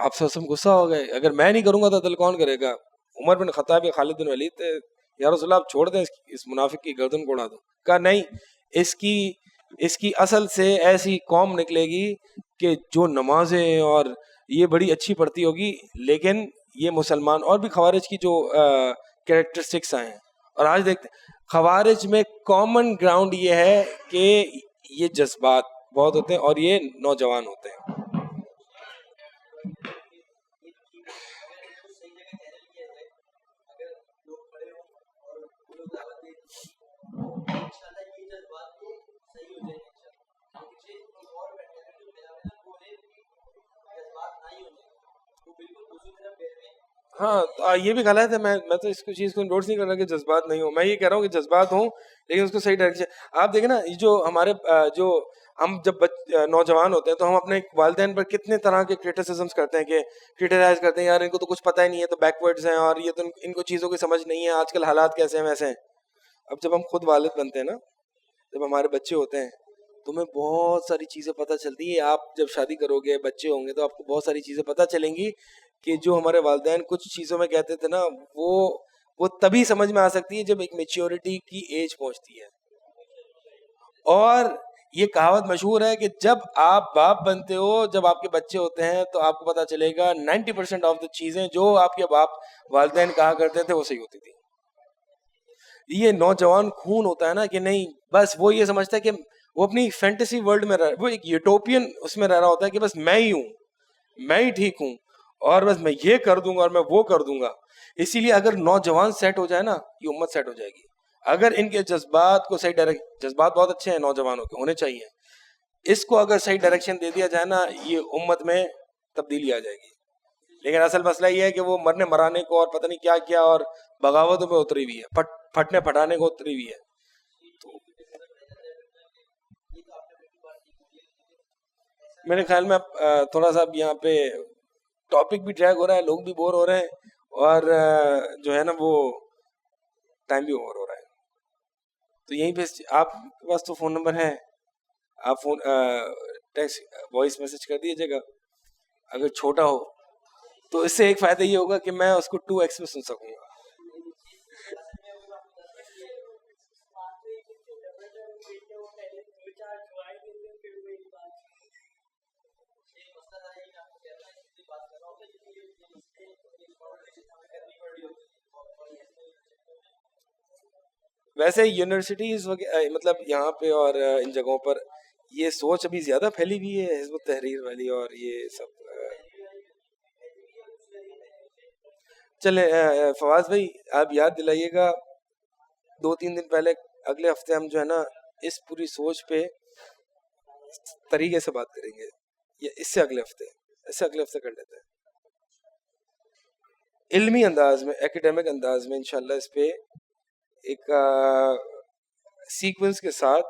آپ سے غصہ ہو گئے, اگر میں نہیں کروں گا تو عدل کون کرے گا؟ عمر بن خطاب یا خالد بن ولید تھے, یا رسول اللہ آپ چھوڑ دیں اس منافق کی گردن کو اڑا دو. کہا نہیں, اس کی اصل سے ایسی قوم نکلے گی کہ جو نمازیں اور یہ بڑی اچھی پڑھتی ہوگی, لیکن یہ مسلمان اور بھی خوارج کی جو کریکٹرسٹکس آئے ہیں. اور آج دیکھتے خوارج میں کامن گراؤنڈ یہ ہے کہ یہ جذبات بہت ہوتے ہیں اور یہ نوجوان ہوتے ہیں. ہاں یہ بھی غلط ہے. میں تو اس کو چیز کو انڈورس نہیں کر رہا کہ جذبات نہیں ہوں, میں یہ کہہ رہا ہوں کہ جذبات ہوں لیکن اس کو صحیح ڈائریکشن. آپ دیکھیں نا, یہ جو ہمارے جو ہم جب نوجوان ہوتے ہیں تو ہم اپنے والدین پر کتنے طرح کے کرٹیسزمس کرتے ہیں, کہ کرٹیسائز کرتے ہیں یار ان کو تو کچھ پتہ ہی نہیں ہے, تو بیکورڈز ہیں, اور یہ تو ان کو چیزوں کی سمجھ نہیں ہے, آج کل حالات کیسے ہیں ویسے ہیں. اب جب ہم خود والد بنتے ہیں نا, جب ہمارے بچے ہوتے ہیں, تمہیں بہت ساری چیزیں پتہ چلتی ہیں. آپ جب شادی کرو گے, بچے ہوں گے, تو آپ کو بہت ساری چیزیں پتہ چلیں گی کہ جو ہمارے والدین کچھ چیزوں میں کہتے تھے نا, وہ تبھی سمجھ میں آ سکتی ہے جب ایک میچیورٹی کی ایج پہنچتی ہے. اور یہ کہاوت مشہور ہے کہ جب آپ باپ بنتے ہو, جب آپ کے بچے ہوتے ہیں, تو آپ کو پتہ چلے گا 90% آف دا چیزیں جو آپ کے باپ والدین کہا کرتے تھے وہ صحیح ہوتی تھی. یہ نوجوان خون ہوتا ہے نا کہ نہیں, بس وہ یہ سمجھتا ہے کہ وہ اپنی فینٹیسی ورلڈ میں وہ ایک یوٹوپین اس میں رہ رہا ہوتا ہے کہ بس میں ہی ہوں, میں ہی ٹھیک ہوں, اور بس میں یہ کر دوں گا اور میں وہ کر دوں گا. اسی لیے اگر نوجوان سیٹ ہو جائے نا, یہ امت سیٹ ہو جائے گی. اگر ان کے جذبات کو صحیح جذبات بہت اچھے ہیں نوجوانوں کے, ہونے چاہیے, اس کو اگر صحیح ڈائریکشن دے دیا جائے نا, یہ امت میں تبدیلی آ جائے گی. لیکن اصل مسئلہ یہ ہے کہ وہ مرنے مرانے کو اور پتہ نہیں کیا کیا اور بغاوتوں پہ اتری ہوئی ہے, پھٹنے پھٹانے کو اتری ہوئی ہے. میرے خیال میں تھوڑا سا یہاں پہ ٹاپک بھی ڈریگ ہو رہا ہے, لوگ بھی بور ہو رہے ہیں, اور جو ہے نا وہ ٹائم بھی اوور ہو رہا ہے. تو یہیں پہ آپ کے پاس تو فون نمبر ہے, آپ فون ٹیکسٹ وائس میسج کر دیجیے گا. اگر چھوٹا ہو تو اس سے ایک فائدہ یہ ہوگا کہ میں اس کو 2x میں سن سکوں گا. ویسے یونیورسٹیز مطلب یہاں پہ اور ان جگہوں پر یہ سوچ ابھی زیادہ پھیلی ہوئی ہے حزب التحریر والی, اور یہ سب. چلے فواز بھائی آپ یاد دلائیے گا 2-3 دن پہلے, اگلے ہفتے ہم جو ہے نا اس پوری سوچ پہ طریقے سے بات کریں گے, یا اس سے اگلے ہفتے کر لیتے ہیں علمی انداز میں, ایکیڈیمک انداز میں انشاءاللہ اس پہ ایک سیکوینس کے ساتھ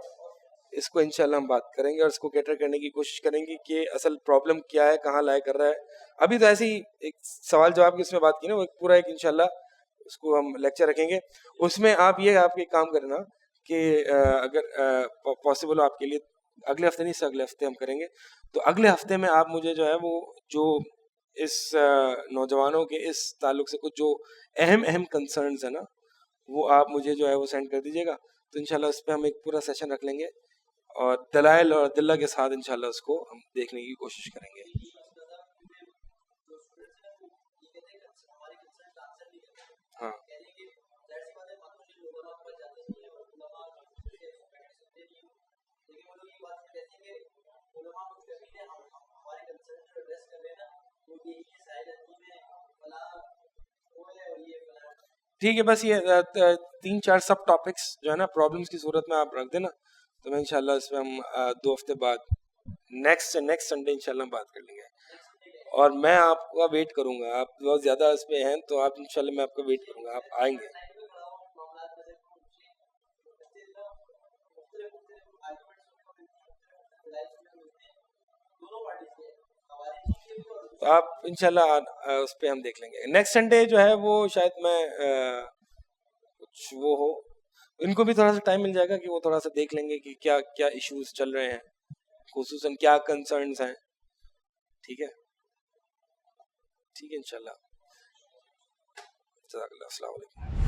اس کو انشاءاللہ ہم بات کریں گے, اور اس کو کیٹر کرنے کی کوشش کریں گے کہ اصل پرابلم کیا ہے, کہاں لائے کر رہا ہے. ابھی تو ایسے ہی ایک سوال جواب کی اس میں بات کی نا, وہ پورا ایک انشاءاللہ اس کو ہم لیکچر رکھیں گے. اس میں آپ ایک کام کرنا کہ اگر پاسبل ہو آپ کے لیے, اگلے ہفتے نہیں, اس اگلے ہفتے ہم کریں گے. تو اگلے ہفتے میں آپ مجھے جو ہے وہ جو اس نوجوانوں کے اس تعلق سے کچھ جو اہم کنسرنز ہیں نا, وہ آپ مجھے جو ہے وہ سینڈ کر دیجیے گا. تو انشاءاللہ اس پہ ہم ایک پورا سیشن رکھ لیں گے, اور دلائل اور ادلہ کے ساتھ انشاءاللہ اس کو ہم دیکھنے کی کوشش کریں گے. ہاں ٹھیک ہے، بس یہ 3-4 سب ٹاپکس جو ہے نا پرابلمس کی صورت میں آپ رکھ دینا، تو میں انشاءاللہ اس میں ہم 2 ہفتے بعد نیکسٹ سنڈے انشاءاللہ بات کر لیں گے. اور میں آپ کا ویٹ کروں گا، آپ بہت زیادہ اس پہ ہیں تو آپ انشاءاللہ میں آپ کا ویٹ کروں گا، آپ آئیں گے. تو آپ انشاءاللہ اس پہ ہم دیکھ لیں گے. نیکسٹ سنڈے جو ہے وہ شاید میں کچھ وہ ہو، ان کو بھی تھوڑا سا ٹائم مل جائے گا کہ وہ تھوڑا سا دیکھ لیں گے کہ کیا کیا ایشوز چل رہے ہیں، خصوصاً کیا کنسرنز ہیں. ٹھیک ہے، ٹھیک ہے انشاءاللہ. جزاک اللہ، السلام علیکم.